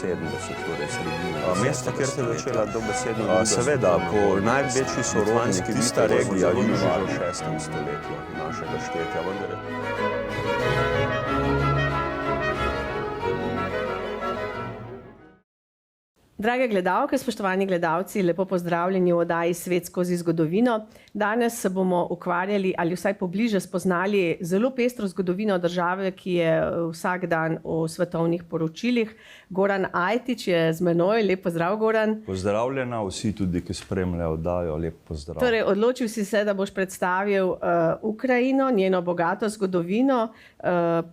torej sredina. Mesto, kjer se je začela dobesedno seveda, po največji sorodnik, tista regija južno v 6. stoletju našega štetja, vendar je. Drage gledalke, spoštovani gledalci, lepo pozdravljeni v oddaji Svet skozi zgodovino. Danes se bomo ukvarjali ali vsaj pobliže spoznali zelo pestro zgodovino države, ki je vsak dan v svetovnih poročilih. Goran Ajtič je z menoj. Lep pozdrav, Goran. Pozdravljena, vsi tudi, ki spremljajo oddajo, lep pozdrav. Torej, odločil si se, da boš predstavil Ukrajino, njeno bogato zgodovino.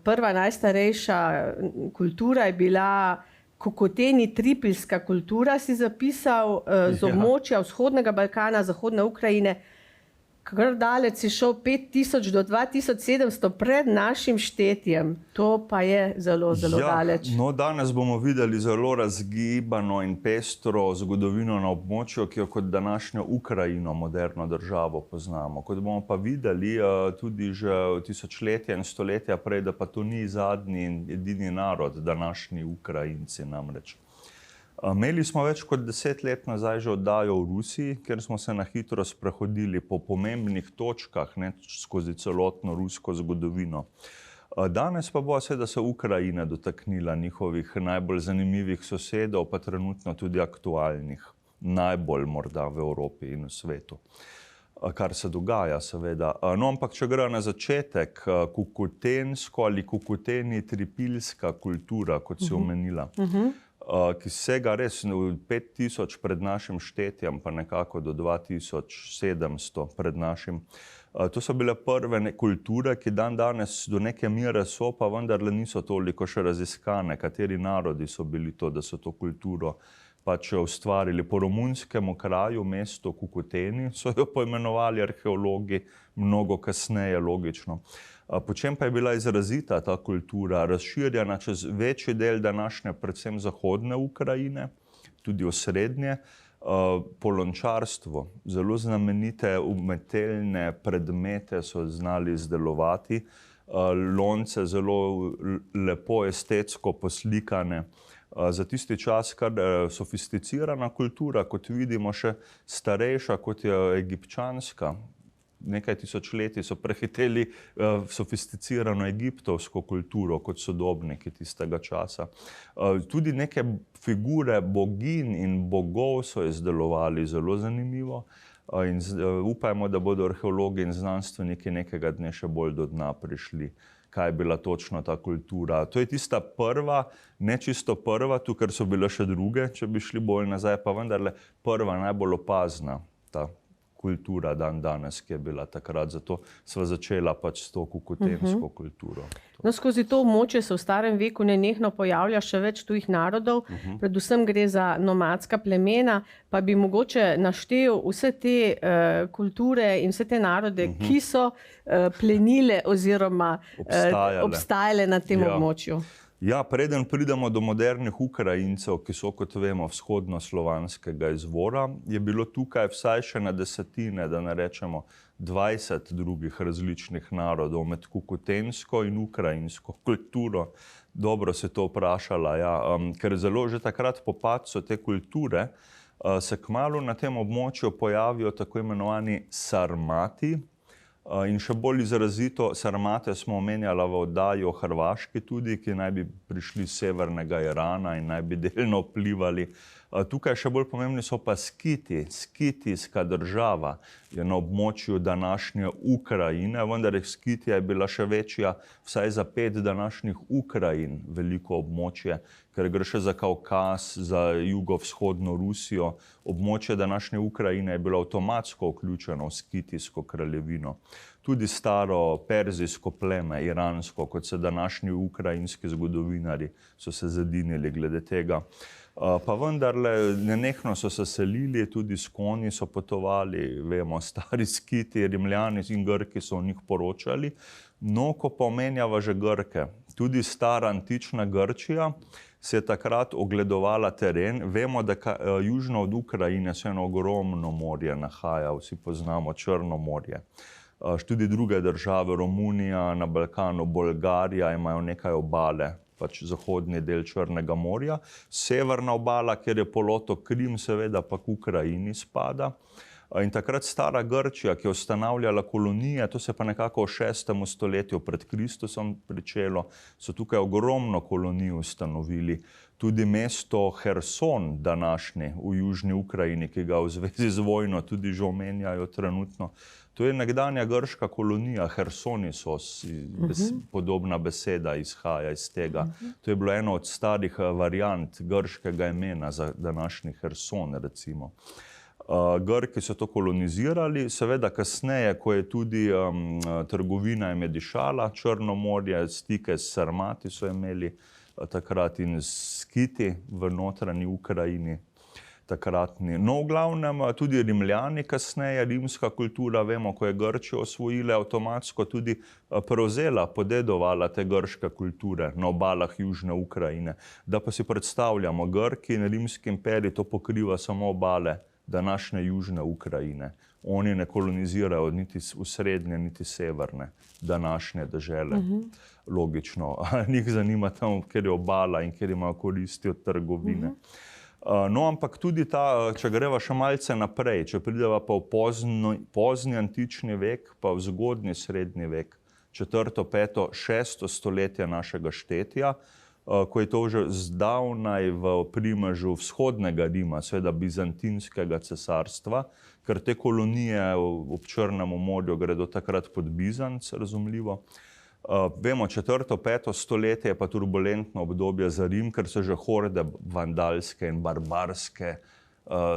Prva najstarejša kultura je bila Kokoteni tripilska kultura, si zapisal, z območja vzhodnega Balkana, zahodne Ukrajine. Kar daleč si šel 5000 do 2700 pred našim štetjem. To pa je zelo daleč. No, danes bomo videli zelo razgibano in pestro zgodovino na območju, ki jo kot današnjo Ukrajino, moderno državo, poznamo. Kot bomo pa videli tudi že tisočletja in stoletja prej, da pa to ni zadnji in edini narod, današnji Ukrajinci namreč. Imeli smo več kot 10 let nazaj že oddajo v Rusiji, kjer smo se na hitro sprehodili po pomembnih točkah skozi celotno rusko zgodovino. Danes pa bo seveda se Ukrajina dotaknila njihovih najbolj zanimivih sosedov, pa trenutno tudi aktualnih, najbolj morda v Evropi in v svetu. Kar se dogaja, seveda. No, ampak če gre na začetek, kukutensko ali kukuteni tripilska kultura, kot si omenila, ki sega res 5000 pred našim štetjem, pa nekako do 2700 pred našim. To so bile prve kulture, ki danes do neke mere so, pa vendarle niso toliko še raziskane, kateri narodi so bili to, da so to kulturo pač ustvarili. Po romunskemu kraju, mesto Kukuteni, so jo poimenovali arheologi mnogo kasneje, logično. Po čem pa je bila izrazita ta kultura, razširjena čez večji del današnje, predvsem zahodne Ukrajine, tudi osrednje, po lončarstvu. Zelo znamenite umetelne predmete so znali izdelovati, lonce zelo lepo estetsko poslikane. Za tisti čas kar sofisticirana kultura, kot vidimo, še starejša, kot je egipčanska. Nekaj tisočletij so prehiteli sofisticirano egiptovsko kulturo kot sodobniki tistega časa. Tudi neke figure boginj in bogov so izdelovali zelo zanimivo in upajmo, da bodo arheologi in znanstveniki nekega dne še bolj do dna prišli, kaj je bila točno ta kultura. To je tista prva, ne čisto prva, tu ker so bile še druge, če bi šli bolj nazaj, pa vendarle prva najbolj opazna ta kultura danes, ki je bila takrat. Zato sva začela pač s to kukutensko kulturo. No, skozi to območje se v starem veku nenehno pojavlja še več tujih narodov, predvsem gre za nomadska plemena, pa bi mogoče naštel vse te kulture in vse te narode, ki so plenile oziroma obstajale na tem območju. Ja, preden pridemo do modernih Ukrajincev, ki so, kot vemo, vzhodnoslovanskega izvora, je bilo tukaj vsaj še na desetine, da ne rečemo 20 drugih različnih narodov med kukutensko in ukrajinsko kulturo. Dobro se to vprašala, ja, ker zelo že takrat po padcu te kulture se kmalu na tem območju pojavijo tako imenovani sarmati. In še bolj izrazito, sarmate smo omenjala v oddaji o Hrvaški tudi, ki naj bi prišli iz severnega Irana in naj bi delno vplivali. Tukaj še bolj pomembni so pa Skiti. Skitijska država je na območju današnje Ukrajine, vendar Skitija je bila še večja, vsaj za 5 današnjih Ukrajin, veliko območje, ker gre še za Kaukaz, za jugovzhodno Rusijo. Območje današnje Ukrajine je bilo avtomatsko vključeno v Skitijsko kraljevino. Tudi staro perzijsko pleme, iransko, kot se današnji ukrajinski zgodovinari so se zedinili glede tega. Pa vendarle, nenehno so se selili, tudi s konji so potovali, vemo, stari Skiti, Rimljani in Grki so o njih poročali. No, ko pa omenjava že Grke, tudi stara antična Grčija se je takrat ogledovala teren. Vemo, da južno od Ukrajine se eno ogromno morje nahaja, vsi poznamo Črno morje. Tudi druge države, Romunija, na Balkanu, Bolgarija imajo nekaj obale, pač zahodni del Črnega morja, severna obala, kjer je polotok Krim, seveda pa k Ukrajini spada. In takrat stara Grčija, ki je ustanavljala kolonije, to se pa nekako v 6. stoletju pred Kristusom pričelo, so tukaj ogromno kolonij ustanovili. Tudi mesto Herson, današnji v južni Ukrajini, ki ga v zvezi z vojno tudi že omenjajo trenutno, to je nekdanja grška kolonija, Hersonisos, podobna beseda izhaja iz tega. To je bilo eno od starih variant grškega imena za današnji Herson, recimo. Grki so to kolonizirali, seveda kasneje, ko je tudi trgovina je dišala, Črno morje, stike s Sarmati so imeli takrat in Skiti v notranji Ukrajini takratni. No, v glavnem tudi Rimljani kasneje, rimska kultura, vemo, ko je Grčijo osvojila, avtomatsko tudi prevzela, podedovala te grške kulture na obalah južne Ukrajine. Da pa si predstavljamo, Grki in rimski imperij to pokriva samo obale današnje južne Ukrajine. Oni ne kolonizirajo niti v srednje, niti severne današnje dežele. Logično. Njih zanima tam, kjer je obala in kjer imajo koristi od trgovine. No, ampak tudi ta, če greva še malce naprej, če prideva pa v pozni antični vek, pa v zgodnji srednji vek, 4., 5., 6. stoletje našega štetja, ko je to že zdavnaj v primežu vzhodnega Rima, seveda bizantinskega cesarstva, ker te kolonije ob Črnem morju gredo takrat pod Bizanc, razumljivo. Vemo, 4., 5. stoletje je pa turbulentno obdobje za Rim, ker se že horde vandalske in barbarske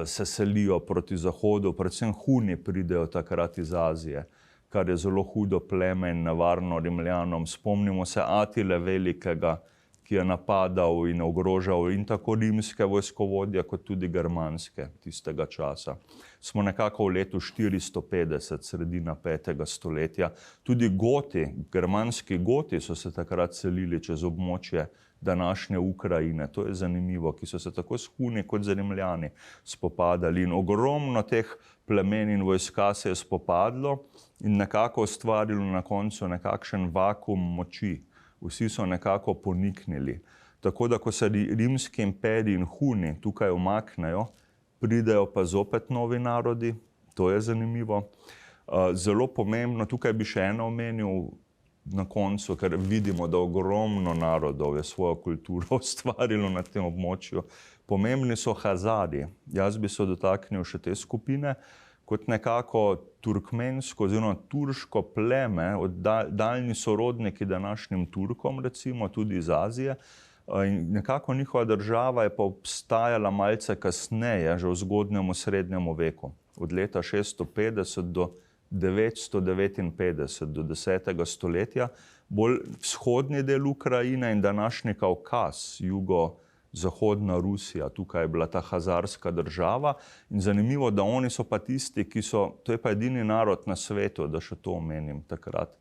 se selijo proti zahodu, predvsem Huni pridejo takrat iz Azije, kar je zelo hudo pleme in nevarno Rimljanom. Spomnimo se Atile Velikega, ki je napadal in ogrožal in tako rimske vojskovodje, kot tudi germanske tistega časa. Smo nekako v letu 450, sredina 5. stoletja. Tudi Goti, germanski Goti so se takrat selili čez območje današnje Ukrajine. To je zanimivo, ki so se tako s Huni kot z Rimljani spopadali. In ogromno teh plemen in vojska se je spopadlo in nekako ustvarilo na koncu nekakšen vakuum moči. Vsi so nekako poniknili. Tako da, ko se rimski imperij in Huni tukaj umaknejo, pridejo pa zopet novi narodi, to je zanimivo. Zelo pomembno, tukaj bi še eno omenil na koncu, ker vidimo, da ogromno narodov je svojo kulturo ustvarilo na tem območju. Pomembni so Hazari. Jaz bi se dotaknil še te skupine, kot nekako turkmensko oziroma turško pleme, daljni sorodniki današnjim Turkom, recimo, tudi iz Azije. In nekako njihova država je pa obstajala malce kasneje, že v zgodnjem srednjem veku. Od leta 650 do 959, do 10. stoletja. Bolj vzhodni del Ukrajine in današnji Kavkaz, zahodna Rusija, tukaj je bila ta hazarska država in zanimivo, da oni so pa tisti, to je pa edini narod na svetu, da še to omenim takrat,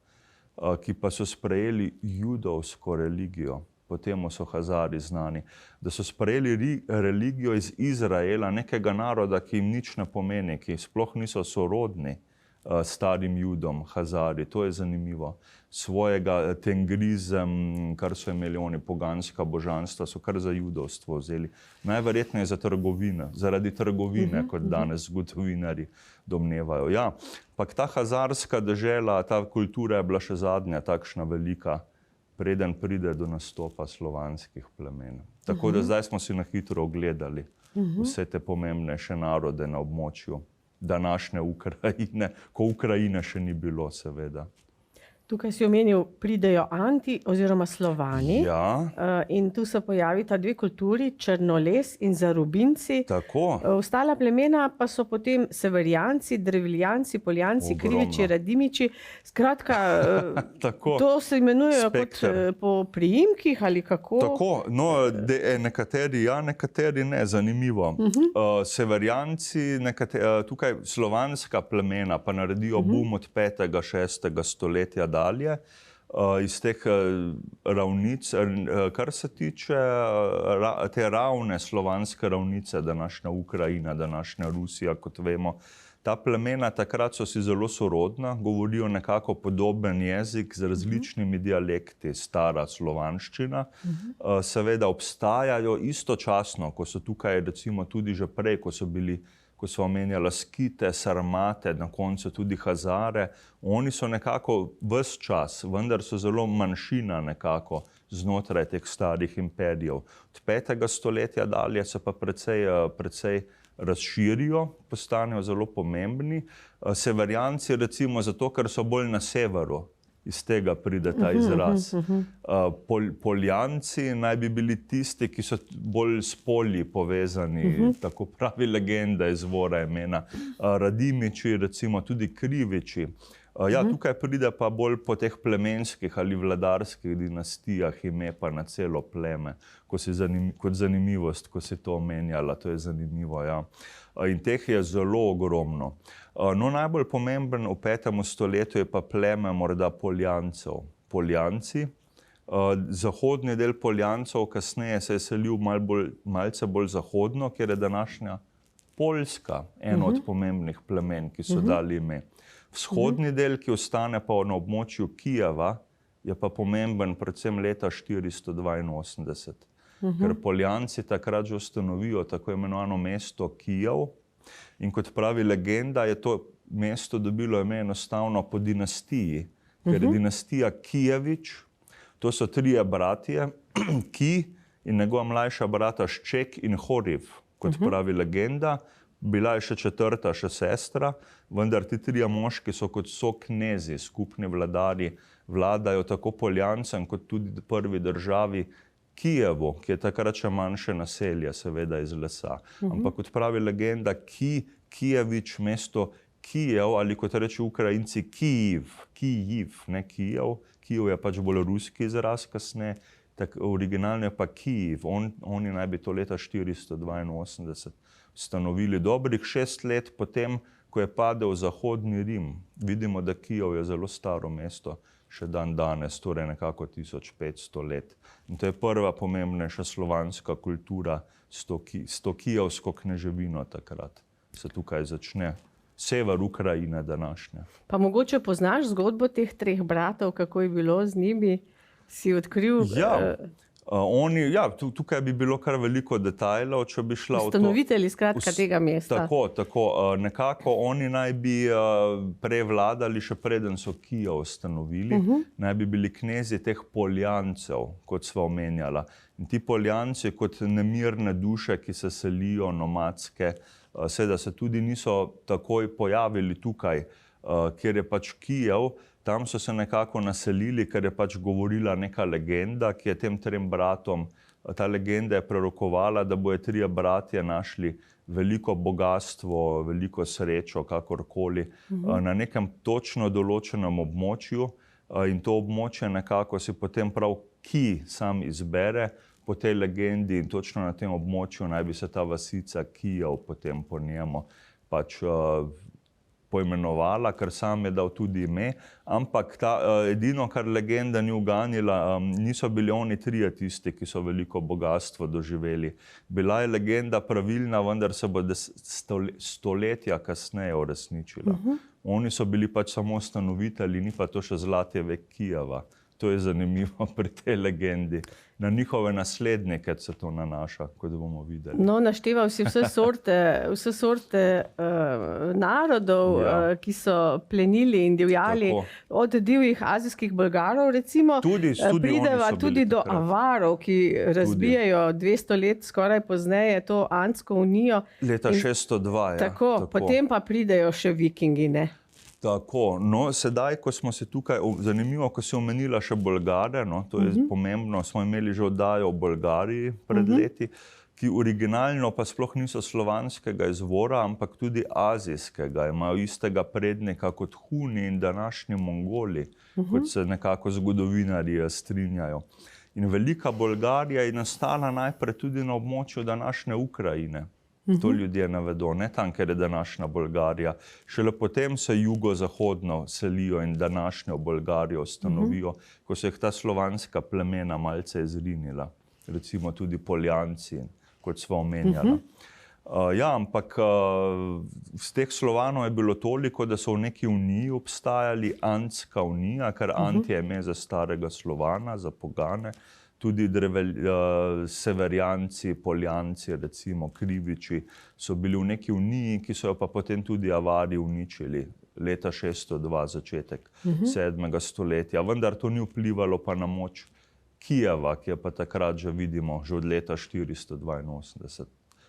ki pa so sprejeli judovsko religijo, potem so Hazari znani, da so sprejeli religijo iz Izraela, nekega naroda, ki jim nič ne pomeni, ki sploh niso sorodni starim Judom, Hazari, to je zanimivo. Svojega tengrizem, kar so imeli oni, poganska božanstva, so kar za judovstvo vzeli. Najverjetneje za trgovine, zaradi trgovine, kot danes zgodovinarji domnevajo. Ja, pa ta hazarska dežela, ta kultura je bila še zadnja takšna velika, preden pride do nastopa slovanskih plemen. Tako da zdaj smo si na hitro ogledali vse te pomembnejše narode na območju današnje Ukrajine, ko Ukrajine še ni bilo, seveda. Tukaj si omenil, pridejo Anti oziroma Slovani. Ja. In tu se pojavita dve kulturi, Črnoles in Zarubinci. Tako. Ostala plemena pa so potem Severijanci, Drevljanci, Poljanci, Kriviči, Radimiči. Skratka, to se imenujejo kot po priimkih ali kako? Tako, no, nekateri ja, nekateri ne, zanimivo. Severijanci, tukaj slovanska plemena pa naredijo boom od 5. 6. stoletja dalje, iz teh ravnic, kar se tiče te ravne slovanske ravnice, današnja Ukrajina, današnja Rusija, kot vemo, Ta plemena takrat so si zelo sorodna, govorijo nekako podoben jezik z različnimi dialekti, stara slovanščina. Seveda obstajajo istočasno, ko so tukaj recimo tudi že prej, ko so omenjala Skite, Sarmate, na koncu tudi Hazare, oni so nekako ves čas, vendar so zelo manjšina nekako znotraj teh starih imperijev. Od 5. stoletja dalje se pa precej razširijo, postanejo zelo pomembni. Severijanci recimo zato, ker so bolj na severu, iz tega pride ta izraz. Poljanci naj bi bili tisti, ki so bolj s polji povezani, tako pravi legenda izvora imena. Radimiči, recimo tudi Kriviči. Ja, tukaj pride pa bolj po teh plemenskih ali vladarskih dinastijah ime pa na celo pleme, kot zanimivost, ko si to omenjala, to je zanimivo, ja. In teh je zelo ogromno. No, najbolj pomemben v 5. stoletju je pa pleme morda Poljancev. Poljanci, zahodni del Poljancev kasneje se je selil malce bolj zahodno, kjer je današnja Poljska, eno od pomembnih plemen, ki so dali ime. Vzhodni del, ki ostane pa na območju Kijeva, je pa pomemben predvsem leta 482. Ker Poljanci takrat že ustanovijo tako imenovano mesto Kijev in kot pravi legenda, je to mesto dobilo ime enostavno po dinastiji, ker je dinastija Kijevič, to so 3 bratje, Ki in njegova mlajša brata Šček in Horiv, kot pravi legenda. Bila je še 4., še sestra, vendar ti 3 moški so kot knezi, skupni vladarji, vladajo tako Poljancem kot tudi prvi državi Kijevu, ki je takrat še manjše naselje, seveda iz lesa. Ampak kot pravi legenda, Kijevič, mesto Kijev, ali kot reče Ukrajinci, Kijiv, ne Kijev. Kijev je pač bolj ruski izraz kasneje, originalno je pa Kijiv. Oni naj bi to leta 482 ustanovili dobrih 6 let potem, ko je padel zahodni Rim. Vidimo, da Kijev je zelo staro mesto, še dan danes, torej nekako 1500 let. In to je prva pomembnejša slovanska kultura s to kijevsko kneževino takrat. Se tukaj začne. Sever Ukrajine današnje. Pa mogoče poznaš zgodbo teh 3 bratov, kako je bilo z njimi? Si odkril? Ja, tukaj bi bilo kar veliko detajlov, če bi šla v to. Ustanovitelji skratka tega mesta. Tako. Nekako oni naj bi prevladali, še preden so Kijev ustanovili, naj bi bili knezi teh Poljancev, kot sva omenjala. In ti Poljanci kot nemirne duše, ki se selijo, nomadske, seveda se tudi niso takoj pojavili tukaj, kjer je pač Kijev. Tam so se nekako naselili, ker je pač govorila neka legenda, ki je tem 3 bratom, ta legenda je prerokovala, da bojo 3 bratje našli veliko bogastvo, veliko srečo, kakorkoli, na nekem točno določenem območju. In to območje nekako si potem prav Ki sam izbere po tej legendi in točno na tem območju naj bi se ta vasica Kijev potem po njemu pač poimenovala, ker sam je dal tudi ime, ampak edino, kar legenda ni uganila, niso bili oni 3 tisti, ki so veliko bogatstvo doživeli. Bila je legenda pravilna, vendar se bo stoletja kasneje uresničila. Oni so bili pač samo ustanovitelji, ni pa to še zlati vek Kijeva. To je zanimivo pri tej legendi. Na njihove naslednike se to nanaša, kot bomo videli. No, našteval si vse sorte narodov, ki so plenili in divjali. Od divjih azijskih Bolgarov, recimo, prideva tudi do Avarov, ki razbijajo 200 let skoraj pozneje to Antsko unijo. Leta 602, ja. Tako, potem pa pridejo še Vikingi, ne? Tako, no sedaj, ko smo se tukaj, zanimivo, ko si omenila še Bolgare, no, to je pomembno, smo imeli že oddajo o Bolgariji pred leti, ki originalno pa sploh niso slovanskega izvora, ampak tudi azijskega, imajo istega prednika kot Huni in današnji Mongoli, kot se nekako zgodovinarji strinjajo. In velika Bolgarija je nastala najprej tudi na območju današnje Ukrajine. To ljudje ne vedo, ne tam, ker je današnja Bolgarija. Šele potem se jugozahodno selijo in današnjo Bolgarijo ustanovijo, ko so jih ta slovanska plemena malce izrinila. Recimo tudi Poljanci, kot sva omenjala. Ja, ampak z teh Slovanov je bilo toliko, da so v neki uniji obstajali, Antska unija, ker Ant je ime za starega Slovana, za pogane, tudi Severjanci, Poljanci, recimo Kriviči, so bili v neki uniji, ki so jo pa potem tudi Avari uničili leta 602, začetek 7. stoletja. Vendar to ni vplivalo pa na moč Kijeva, ki je pa takrat že vidimo, že od leta 482.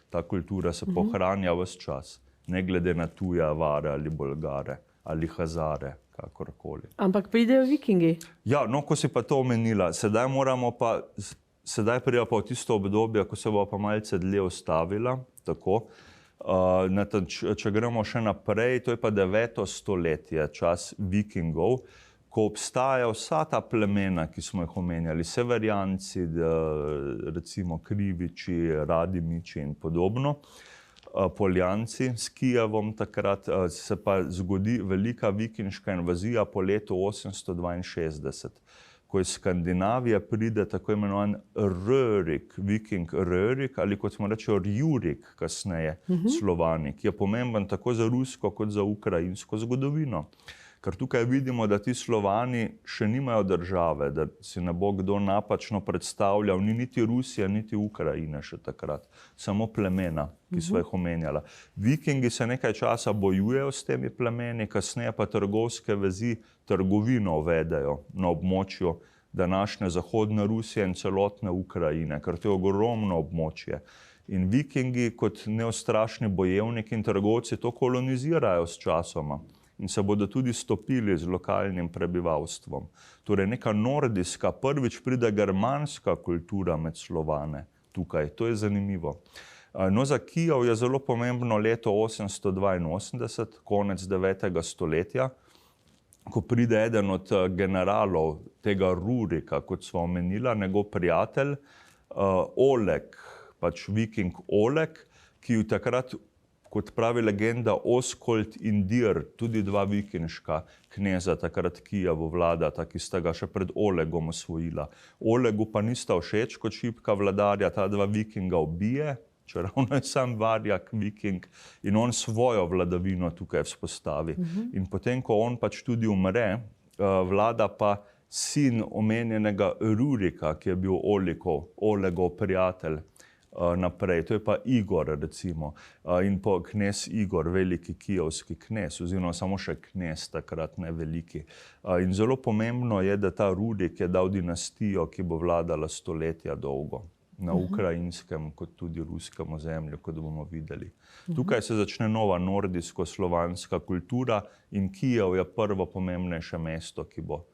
Ta kultura se pohranja ves čas, ne glede na tuje Avare ali Bolgare ali Hazare, kakorkoli. Ampak pridejo Vikingi. Ja, no, ko si pa to omenila, sedaj pride pa v tisto obdobje, ko se bo pa malce dlje ustavila, tako. Če gremo še naprej, to je pa 9. stoletje, čas Vikingov, ko obstajajo vsa ta plemena, ki smo jih omenjali, Severjanci, recimo Kriviči, Radimiči in podobno, Poljanci s Kijevom, takrat se pa zgodi velika vikinška invazija po letu 862, ko iz Skandinavije pride tako imenovan Rörik, viking Rörik, ali kot smo rečeli Rjurik kasneje, Slovani, ki je pomemben tako za rusko kot za ukrajinsko zgodovino. Ker tukaj vidimo, da ti Slovani še nimajo države, da si ne bo kdo napačno predstavljal, ni niti Rusija, niti Ukrajina še takrat, samo plemena, ki so jih omenjala. Vikingi se nekaj časa bojujejo s temi plemeni, kasneje pa trgovske vezi, trgovino uvedejo na območju današnje zahodne Rusije in celotne Ukrajine, ker to je ogromno območje. In Vikingi kot neustrašni bojevniki in trgovci to kolonizirajo s časoma. In se bodo tudi stopili z lokalnim prebivalstvom. Torej neka nordijska, prvič pride germanska kultura med Slovane tukaj. To je zanimivo. No, za Kijev je zelo pomembno leto 882, konec 9. stoletja, ko pride eden od generalov tega Rurika, kot smo omenila, njegov prijatelj, Oleg, pač viking Oleg, ki je takrat, kot pravi legenda, Oskold in Dir, tudi dva vikinška kneza, takrat Kijevu vladata, ki sta ga še pred Olegom osvojila. Olegu pa nista všeč kot šibka vladarja, ta dva vikinga ubije, čeravno je sam varjak viking, in on svojo vladavino tukaj vzpostavi. In potem, ko on pač tudi umre, vlada pa sin omenjenega Rurika, ki je bil Olegov prijatelj, naprej. To je pa Igor, recimo. In po knez Igor, veliki kijevski knez, oziroma samo še knez takrat, ne veliki. In zelo pomembno je, da ta Rurik je dal dinastijo, ki bo vladala stoletja dolgo na ukrajinskem, kot tudi ruskem ozemlju, kot bomo videli. Tukaj se začne nova nordijsko-slovanska kultura in Kijev je prvo pomembnejše mesto, ki bo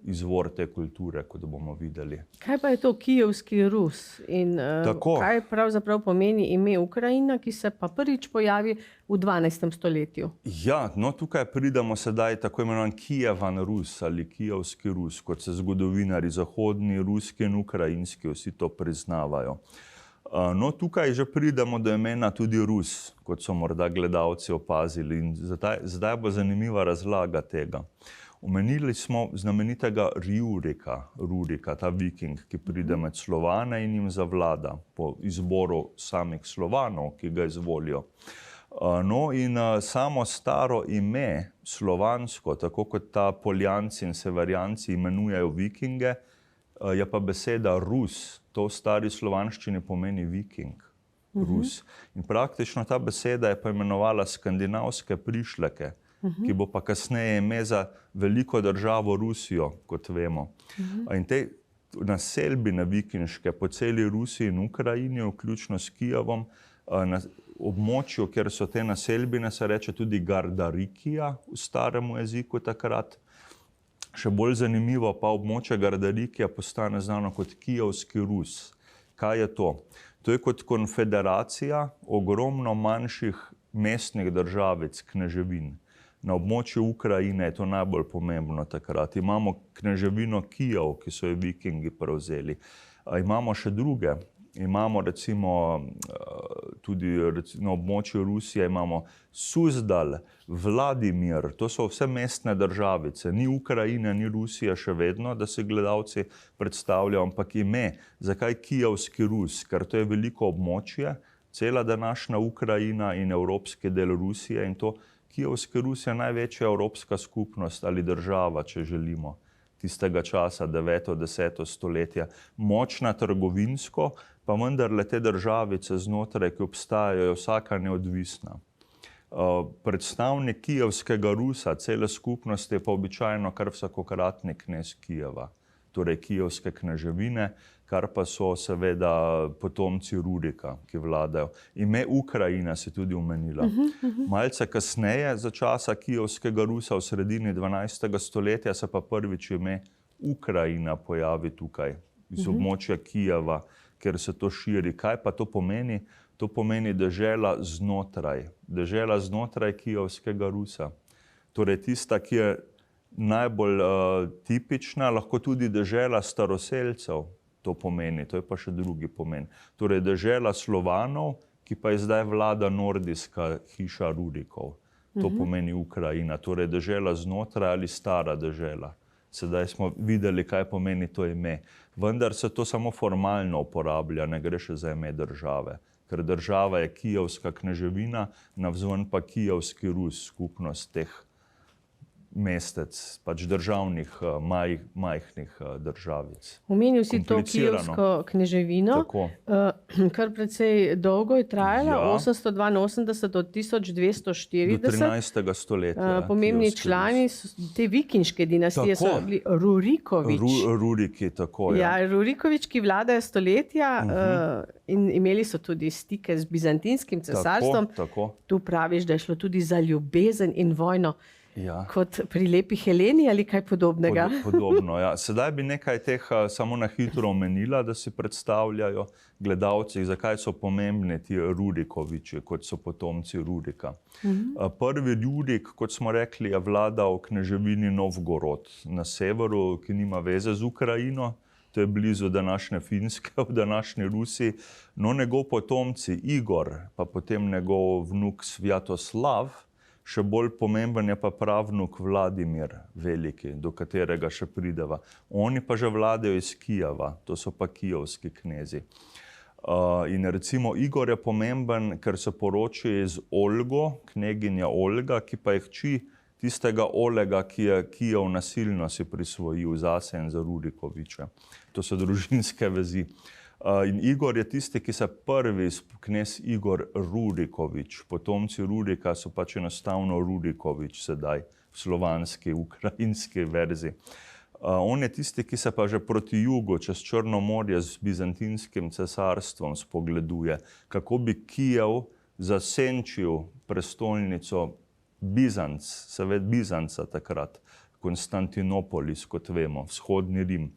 izvor te kulture, kot bomo videli. Kaj pa je to kijevski Rus? In kaj pravzaprav pomeni ime Ukrajina, ki se pa prvič pojavi v 12. stoletju? Ja, no tukaj pridemo sedaj tako imenovan Kijevan Rus ali kijevski Rus, kot se zgodovinari zahodni, ruski in ukrajinski vsi to priznavajo. No, tukaj že pridemo do imena tudi Rus, kot so morda gledalci opazili. In zdaj bo zanimiva razlaga tega. Omenili smo znamenitega Rurika, ta viking, ki pride med Slovane in jim zavlada po izboru samih Slovanov, ki ga izvolijo. No in samo staro ime slovansko, tako kot ta Poljanci in Severjanci imenujejo vikinge, je pa beseda Rus. To v stari slovanščini pomeni viking, Rus. In praktično ta beseda je poimenovala skandinavske prišleke, ki bo pa kasneje ime za veliko državo Rusijo, kot vemo. In te naselbine vikinške po celi Rusiji in Ukrajini, vključno s Kijevom, na območju, kjer so te naselbine, se reče tudi Gardarikija v starem jeziku takrat. Še bolj zanimivo pa območje Gardarikija postane znano kot Kijevski Rus. Kaj je to? To je kot konfederacija ogromno manjših mestnih državic, kneževin. Na območju Ukrajine je to najbolj pomembno takrat. Imamo kneževino Kijev, ki so jo vikingi prevzeli. Imamo še druge. Imamo recimo tudi na območju Rusije imamo Suzdal, Vladimir, to so vse mestne državice. Ni Ukrajina, ni Rusija še vedno, da se gledalci predstavljajo, ampak ime. Zakaj Kijevski Rus? Ker to je veliko območje, cela današnja Ukrajina in evropski del Rusije in to Kijevska Rusija največja evropska skupnost ali država, če želimo, tistega časa, 9. 10. stoletja, močna trgovinsko, pa vendarle te državice znotraj, ki obstajajo, je vsaka neodvisna. Predstavnik kijevskega Rusa, cele skupnosti, je pa običajno kar vsakokratni knez Kijeva, torej kijevske kneževine, kar pa so seveda potomci Rurika, ki vladajo. Ime Ukrajina si tudi omenila. Malce kasneje, za časa kijevskega Rusa v sredini 12. stoletja, se pa prvič ime Ukrajina pojavi tukaj, iz območja Kijeva, ker se to širi. Kaj pa to pomeni? To pomeni dežela znotraj kijevskega Rusa. Torej tista, ki je najbolj tipična, lahko tudi dežela staroselcev, to pomeni, to je pa še drugi pomen. Torej dežela Slovanov, ki pa je zdaj vlada nordijska hiša Rurikov. To pomeni Ukrajina, torej dežela znotraj ali stara dežela. Sedaj smo videli, kaj pomeni to ime. Vendar se to samo formalno uporablja, ne gre še za ime države. Ker država je kijevska kneževina, navzven pa kijevski Rus, skupnost teh mestec, pač državnih, majhnih državic. Omenil si to kijevsko kneževino, kar precej dolgo je trajala, 882 do 1240. Do 13. stoletja. Pomembni člani te vikinške dinastije so bili Rurikovič. Ruriki, tako je. Ja, Rurikovički vladajo stoletja in imeli so tudi stike z bizantinskim cesarstvom. Tu praviš, da je šlo tudi za ljubezen in vojno. Ja. Kot pri lepi Heleni ali kaj podobnega? Podobno, ja. Sedaj bi nekaj teh samo na hitro omenila, da si predstavljajo gledalci, zakaj so pomembni ti Rurikoviči, kot so potomci Rurika. Prvi Rurik, kot smo rekli, je vladal v kneževini Novgorod na severu, ki nima veze z Ukrajino. To je blizu današnje Finske, v današnji Rusiji. No, njegov potomci Igor, pa potem njegov vnuk Svjatoslav, še bolj pomemben je pa pravnuk Vladimir Veliki, do katerega še prideva. Oni pa že vladajo iz Kijeva, to so pa kijevski knezi. In recimo Igor je pomemben, ker se poroči z Olgo, kneginja Olga, ki pa je hči tistega Olega, ki je Kijev nasilno si prisvojil zase in za Rurikoviče. To so družinske vezi. In Igor je tisti, ki se prvi, knez Igor Rurikovič, potomci Rurika so pač enostavno Rurikovič sedaj v slovanski, ukrajinski verziji. On je tisti, ki se pa že proti jugu, čez Črno morje z bizantinskim cesarstvom spogleduje, kako bi Kijev zasenčil prestolnico Bizanca takrat, Konstantinopolis, kot vemo, vzhodni Rim.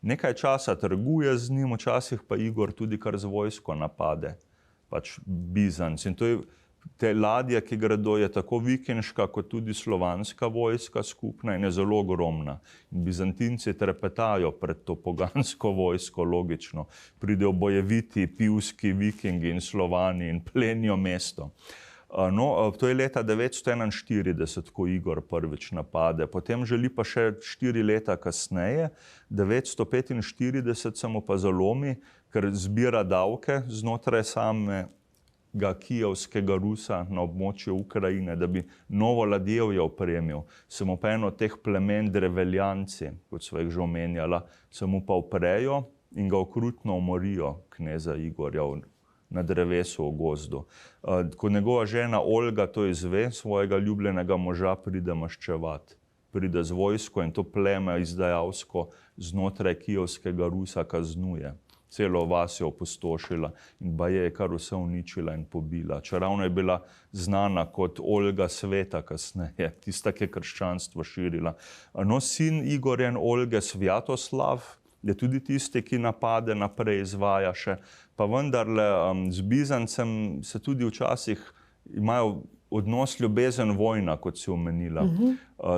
Nekaj časa trguje z njim, včasih pa Igor tudi kar z vojsko napade, pač Bizanc. In to je, te ladje, ki gredo, je tako vikinška, kot tudi slovanska vojska skupna in je zelo ogromna. In Bizantinci trepetajo pred to pogansko vojsko, logično. Pridejo bojeviti, pivski vikingi in Slovani in plenijo mesto. No, to je leta 941, ko Igor prvič napade. Potem želi pa še 4 leta kasneje, 945 se mu pa zalomi, ker zbira davke znotraj samega kijevskega Rusa na območju Ukrajine, da bi novo ladjevje opremil. Se mu pa eno teh plemen Dreveljanci, kot so jih že omenjala, se mu pa uprejo in ga okrutno umorijo, kneza Igorja, na drevesu v gozdu. Ko njegova žena Olga to izve, svojega ljubljenega moža pride maščevat. Pride z vojsko in to pleme izdajalsko znotraj kijevskega Rusa kaznuje. Celo vas je opustošila in baje je kar vse uničila in pobila. Čeravno je bila znana kot Olga sveta kasneje, tista, ki je krščanstvo širila. No, sin Igorja in Olge, Svjatoslav, je tudi tisti, ki napade naprej izvaja še. Pa vendarle z Bizancem se tudi včasih imajo odnos ljubezen vojna, kot si omenila.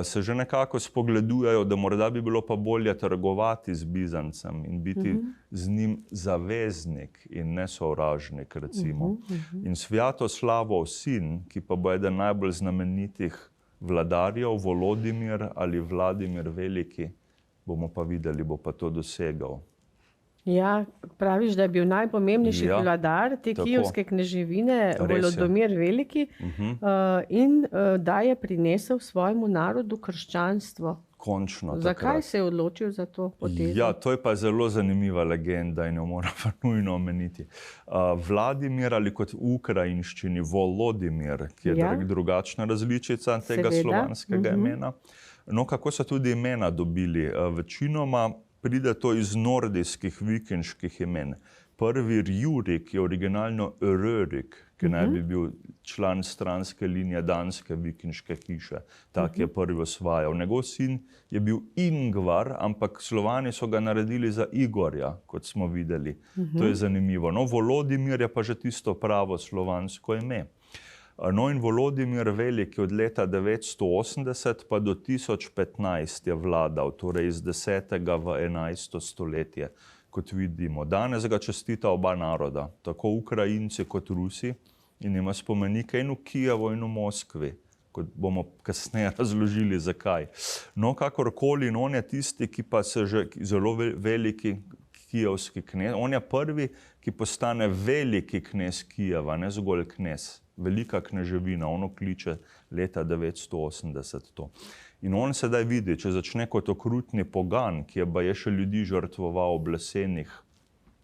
Se že nekako spogledujejo, da morda bi bilo pa bolje trgovati z Bizancem in biti z njim zaveznik in ne sovražnik, recimo. In Svjatoslavov sin, ki pa bo eden najbolj znamenitih vladarjev, Volodimir ali Vladimir Veliki, bomo pa videli, bo pa to dosegal. Ja, praviš, da je bil najpomembnejši vladar te kijevske kneževine, Volodomir Veliki, in da je prinesel svojemu narodu krščanstvo. Končno. Zakaj se je odločil za to potezo? Ja, to je pa zelo zanimiva legenda in jo moramo nujno omeniti. Vladimir ali kot v ukrajinščini Volodimir, ki je drugačna različica tega slovanskega imena. No, kako so tudi imena dobili? Večinoma pride to iz nordijskih vikinških imen. Prvi Rjurik je originalno Rörik, ki naj bi bil član stranske linije danske vikinške hiše. Tak je prvi osvajal. Njegov sin je bil Ingvar, ampak Slovani so ga naredili za Igorja, kot smo videli. To je zanimivo. No, Volodimir je pa že tisto pravo slovansko ime. No, in Volodimir Veliki od leta 980 pa do 1015 je vladal, torej iz 10. v 11. stoletje. Kot vidimo. Danes ga čestita oba naroda, tako Ukrajinci kot Rusi, in ima spomenike in v Kijevu in v Moskvi, kot bomo kasneje razložili, zakaj. No, kakorkoli, on je tisti, ki pa se že zelo veliki kijevski knez. On je prvi, ki postane veliki knez Kijeva, ne zgolj knez. Velika kneževina, ono kliče leta 980 to. In on sedaj vidi, če začne kot okrutni pogan, ki je baje še ljudi žrtvoval ob lesenih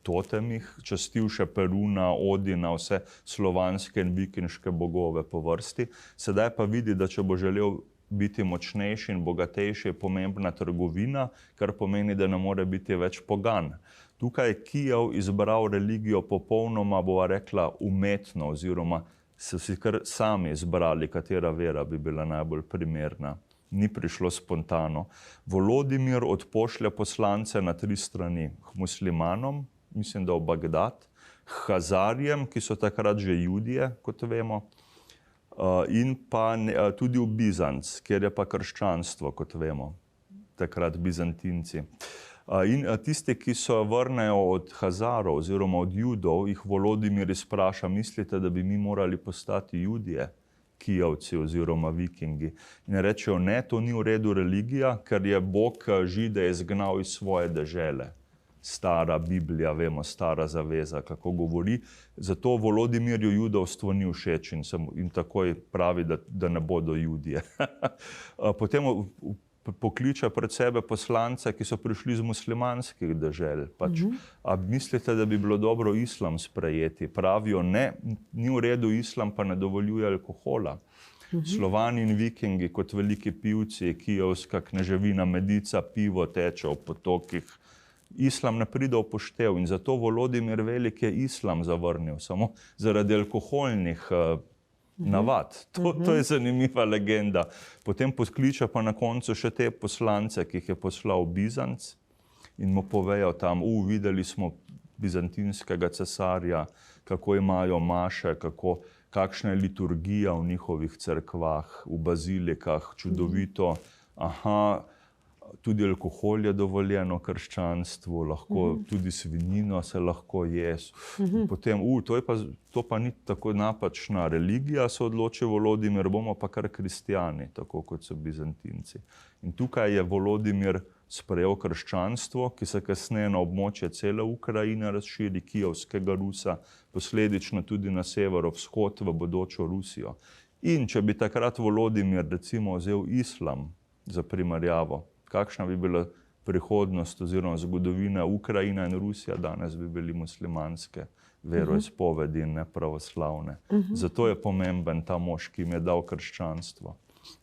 totemih, častil še Peruna, Odina, vse slovanske in vikinške bogove po vrsti, sedaj pa vidi, da če bo želel biti močnejši in bogatejši, je pomembna trgovina, kar pomeni, da ne more biti več pogan. Tukaj je Kijev izbral religijo popolnoma, bova rekla, umetno, oziroma so si kar sami izbrali, katera vera bi bila najbolj primerna. Ni prišlo spontano. Volodimir odpošlja poslance na 3 strani. Muslimanom, mislim, da v Bagdad, Hazarjem, ki so takrat že Judije, kot vemo, in pa tudi v Bizanc, kjer je pa krščanstvo, kot vemo, takrat Bizantinci. In tisti, ki se vrnejo od Hazarov oziroma od Judov, jih Volodimir izpraša, mislite, da bi mi morali postati Judije, Kijevci oziroma Vikingi. In rečejo, ne, to ni v redu religija, ker je Bog Žide izgnal iz svoje dežele. Stara Biblija, vemo, stara zaveza, kako govori. Zato Volodimirju judovstvo ni všeč in takoj pravi, da ne bodo Judije. Potem pokliče pred sebe poslance, ki so prišli iz muslimanskih dežel. A mislite, da bi bilo dobro islam sprejeti? Pravijo, ne, ni v redu islam, pa ne dovoljuje alkohola. Slovani in Vikingi kot veliki pivci, kijevska kneževina, medica, pivo teče v potokih. Islam ne pride v poštev in zato Volodimir Veliki je islam zavrnil, samo zaradi alkoholnih navad. To je zanimiva legenda. Potem podkliče pa na koncu še te poslance, ki jih je poslal v Bizanc in mu povejo tam, videli smo bizantinskega cesarja, kako imajo maše, kakšna je liturgija v njihovih cerkvah, v bazilikah, čudovito. Tudi alkohol je dovoljeno krščanstvu, lahko tudi svinjino se lahko je. Potem, to pa ni tako napačna religija, se odloči Volodimir, bomo pa kar kristjani, tako kot so Bizantinci. In tukaj je Volodimir sprejel krščanstvo, ki se kasneje na območje cele Ukrajine razširi, kijevskega Rusa, posledično tudi na severovzhod v bodočo Rusijo. In če bi takrat Volodimir recimo vzel islam za primerjavo, kakšna bi bila prihodnost oziroma zgodovina Ukrajina in Rusija, danes bi bili muslimanske veroizpovedi in ne pravoslavne. Zato je pomemben ta mož, ki jim je dal krščanstvo.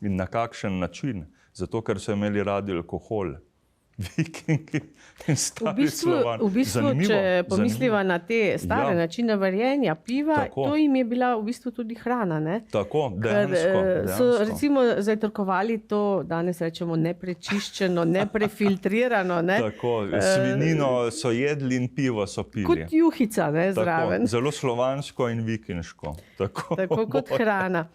In na kakšen način? Zato, ker so imeli radi alkohol. Vikingi in stari Slovani. V bistvu, če pomisliva na te stare načine varjenja piva, to jim je bila v bistvu tudi hrana, ne? Tako, dejansko. So recimo zajtrkovali to, danes rečemo, neprečiščeno, neprefiltrirano, ne? Tako, svinjino so jedli in pivo so pili. Kot juhica, ne, zraven. Tako, zelo slovansko in vikinško. Tako kot hrana.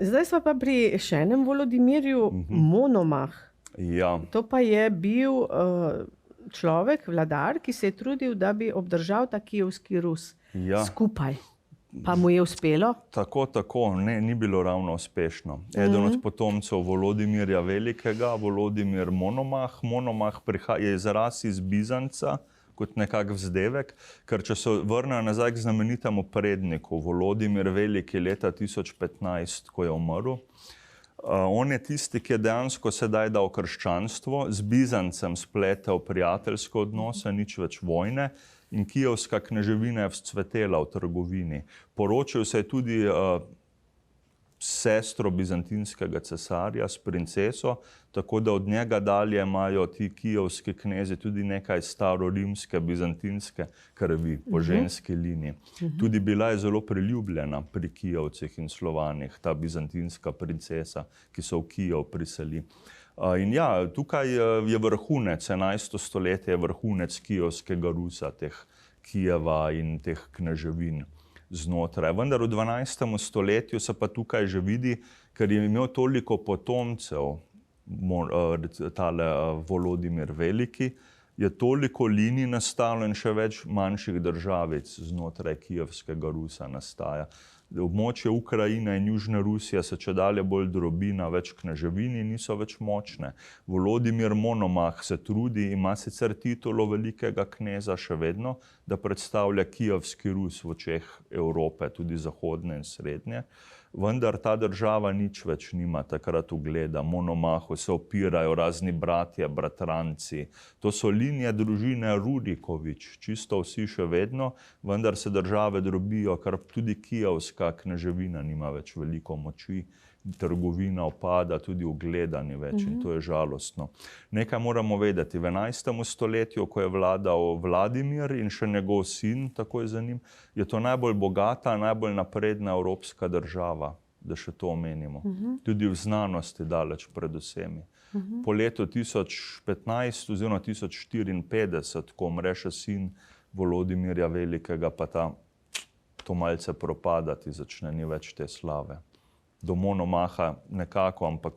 Zdaj smo pa pri še enem Volodimirju, Monomah. Ja. To pa je bil človek, vladar, ki se je trudil, da bi obdržal ta kijevski Rus skupaj. Pa mu je uspelo? Tako, ne, ni bilo ravno uspešno. Eden od potomcev Volodimirja Velikega, Volodimir Monomah. Monomah je izraz iz Bizanca, kot nekak vzdevek, ker če se vrnejo nazaj k znamenitemu predniku, Volodimir Veliki leta 1015, ko je umrl, on je tisti, ki je dejansko sedaj dal krščanstvo, z Bizancem spletel prijateljske odnose, nič več vojne, in kijevska kneževina je vzcvetela v trgovini. Poročil se je tudi sestro bizantinskega cesarja s princeso, tako da od njega dalje imajo ti kijevski knezi tudi nekaj starorimske, bizantinske krvi po ženski liniji. Tudi bila je zelo priljubljena pri Kijevcih in Slovanih, ta bizantinska princesa, ki so v Kijev priseli. In ja, tukaj je vrhunec, 11. stoletje je vrhunec kijevskega Rusa, teh Kijeva in teh kneževin znotraj. Vendar v 12. stoletju se pa tukaj že vidi, ker je imel toliko potomcev, tale Volodimir Veliki, je toliko linij nastalo in še več manjših državic znotraj kijevskega Rusa nastaja. Območje Ukrajine in Južne Rusije se čedalje bolj drobi na več kneževin in niso več močne. Volodimir Monomah se trudi, ima sicer titulo velikega kneza še vedno, da predstavlja kijevski Rus v očeh Evrope, tudi zahodne in srednje. Vendar ta država nič več nima takrat ugleda. Monomahu se opirajo razni bratje, bratranci. To so linije družine Rurikovič, čisto vsi še vedno, vendar se države drobijo, ker tudi kijevska kneževina nima več veliko moči. Trgovina opada, tudi ugleda ni več in to je žalostno. Nekaj moramo vedeti, v 11. stoletju, ko je vladal Vladimir in še njegov sin, takoj za njim, je to najbolj bogata, najbolj napredna evropska država, da še to omenimo. Tudi v znanosti daleč pred vsemi. Po letu 1015 oziroma 1054, ko umre še sin Volodimirja Velikega, pa to malce propadati začne, ni več te slave. Do Monomaha nekako, ampak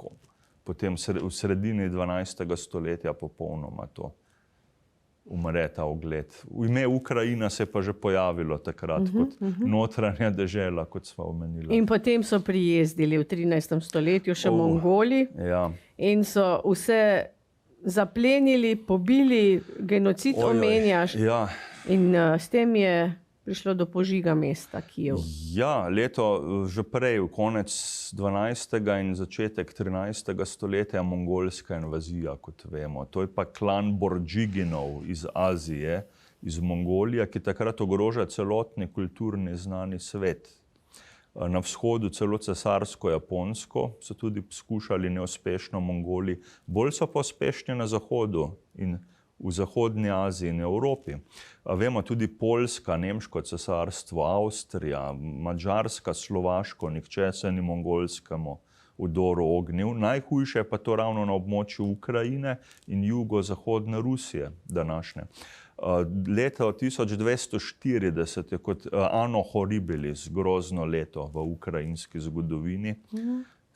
potem v sredini 12. stoletja popolnoma to umre ta ugled. V ime Ukrajina se je pa že pojavilo takrat kot notranja dežela, kot sva omenila. In potem so prijezdili v 13. stoletju še Mongoli in so vse zaplenili, pobili, genocid omenjaš in s tem je prišlo do požiga mesta Kijev. Ja, leto že prej, konec 12. in začetek 13. stoletja, mongolska invazija, kot vemo. To je pa klan Bordžiginov iz Azije, iz Mongolije, ki takrat ogroža celotni kulturni znani svet. Na vzhodu celo cesarsko-japonsko so tudi skušali neuspešno Mongoli, bolj so pa uspešni na zahodu in v zahodnji Aziji in Evropi. Vemo tudi Poljska, Nemško cesarstvo, Avstrija, Madžarska, Slovaško, nihče se ni mongolskemu vdoru ognil. Najhujše je pa to ravno na območju Ukrajine in jugozahodne Rusije današnje. Leto 1240 je kot Anno Horribilis, grozno leto v ukrajinski zgodovini,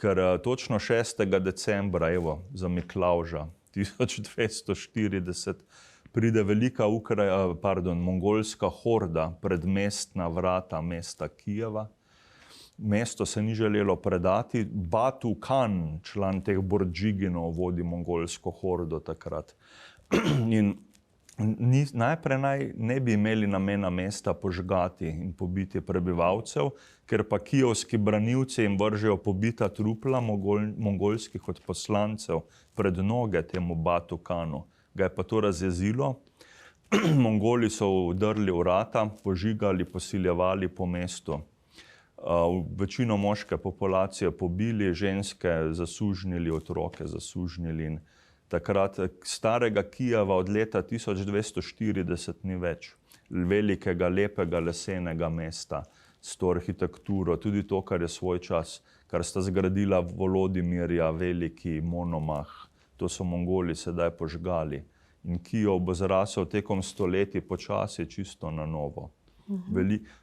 ker točno 6. decembra, za Miklavža, 1240 pride velika mongolska horda pred mestna vrata mesta Kijeva. Mesto se ni želelo predati. Batu Khan, član teh Bordžiginov, vodi mongolsko hordo takrat. In najprej ne bi imeli namena mesta požgati in pobiti prebivalcev, ker pa kijevski branilci jim vržejo pobita trupla mongolskih odposlancev pred noge temu Batu Khanu. Ga je pa to razjezilo. Mongoli so vdrli vrata, požigali, posiljevali po mestu. Večino moške populacije pobili, ženske zasužnili, otroke zasužnili in takrat starega Kijeva od leta 1240 ni več. Velikega, lepega, lesenega mesta s to arhitekturo, tudi to, kar je svoj čas, kar sta zgradila Volodimirja Veliki, Monomah, to so Mongoli sedaj požgali. In Kijev bo zrasel tekom stoletij počasi čisto na novo.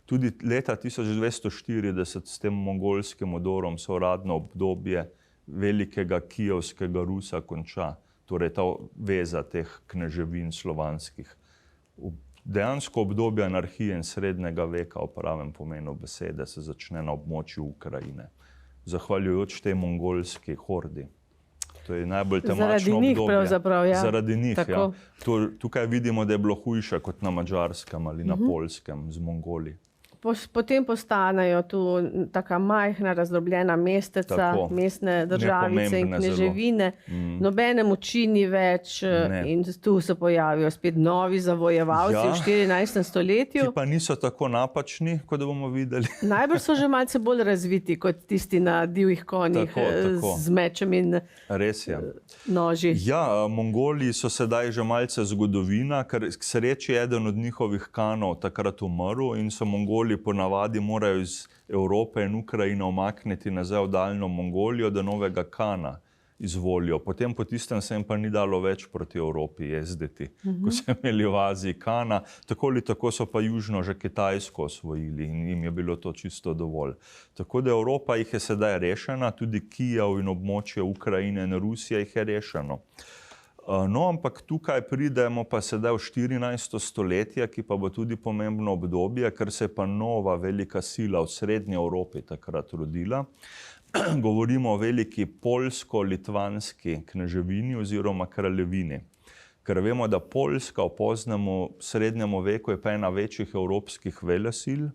Tudi leta 1240 s tem mongolskim odorom se uradno obdobje velikega kijevskega Rusa konča. Torej ta veza teh kneževin slovanskih. Dejansko obdobje anarhije in srednjega veka v pravem pomenu besede se začne na območju Ukrajine, zahvaljujoč tej mongolski hordi. To je najbolj temačno Zaradi obdobje. njih pravzaprav, ja. Zaradi njih, Tako. ja. Tukaj vidimo, da je bilo hujše kot na Madžarskem ali na Poljskem z Mongoli. Potem postanejo tu taka majhna, razdrobljena mesteca, Tako. mestne državice in Nepomembne kneževine. Nobene moči ni več in tu se pojavijo spet novi zavojevalci Ja. v 14. stoletju. Ki pa niso tako napačni, kot bomo videli. Najbrž so že malce bolj razviti kot tisti na divjih konjih Tako. z mečem in Res je. noži. Ja, Mongoli so sedaj že malce zgodovina, ker k sreči je eden od njihovih kanov takrat umrl in so Mongoli ponavadi morajo iz Evrope in Ukrajine umakniti nazaj v daljno Mongolijo, da novega kana izvolijo. Potem po tistem se jim pa ni dalo več proti Evropi jezditi, ko so imeli v Aziji kana. Tako ali tako so pa južno že Kitajsko osvojili in jim je bilo to čisto dovolj. Tako da Evropa jih je sedaj rešena, tudi Kijev in območje Ukrajine in Rusije jih je rešeno. No, ampak tukaj pridemo pa sedaj v 14. stoletje, ki pa bo tudi pomembno obdobje, ker se je pa nova velika sila v srednji Evropi takrat rodila. Govorimo o veliki poljsko-litvanski kneževini oziroma kraljevini. Ker vemo, da Poljska v poznemu srednjemu veku je pa ena večjih evropskih velesil.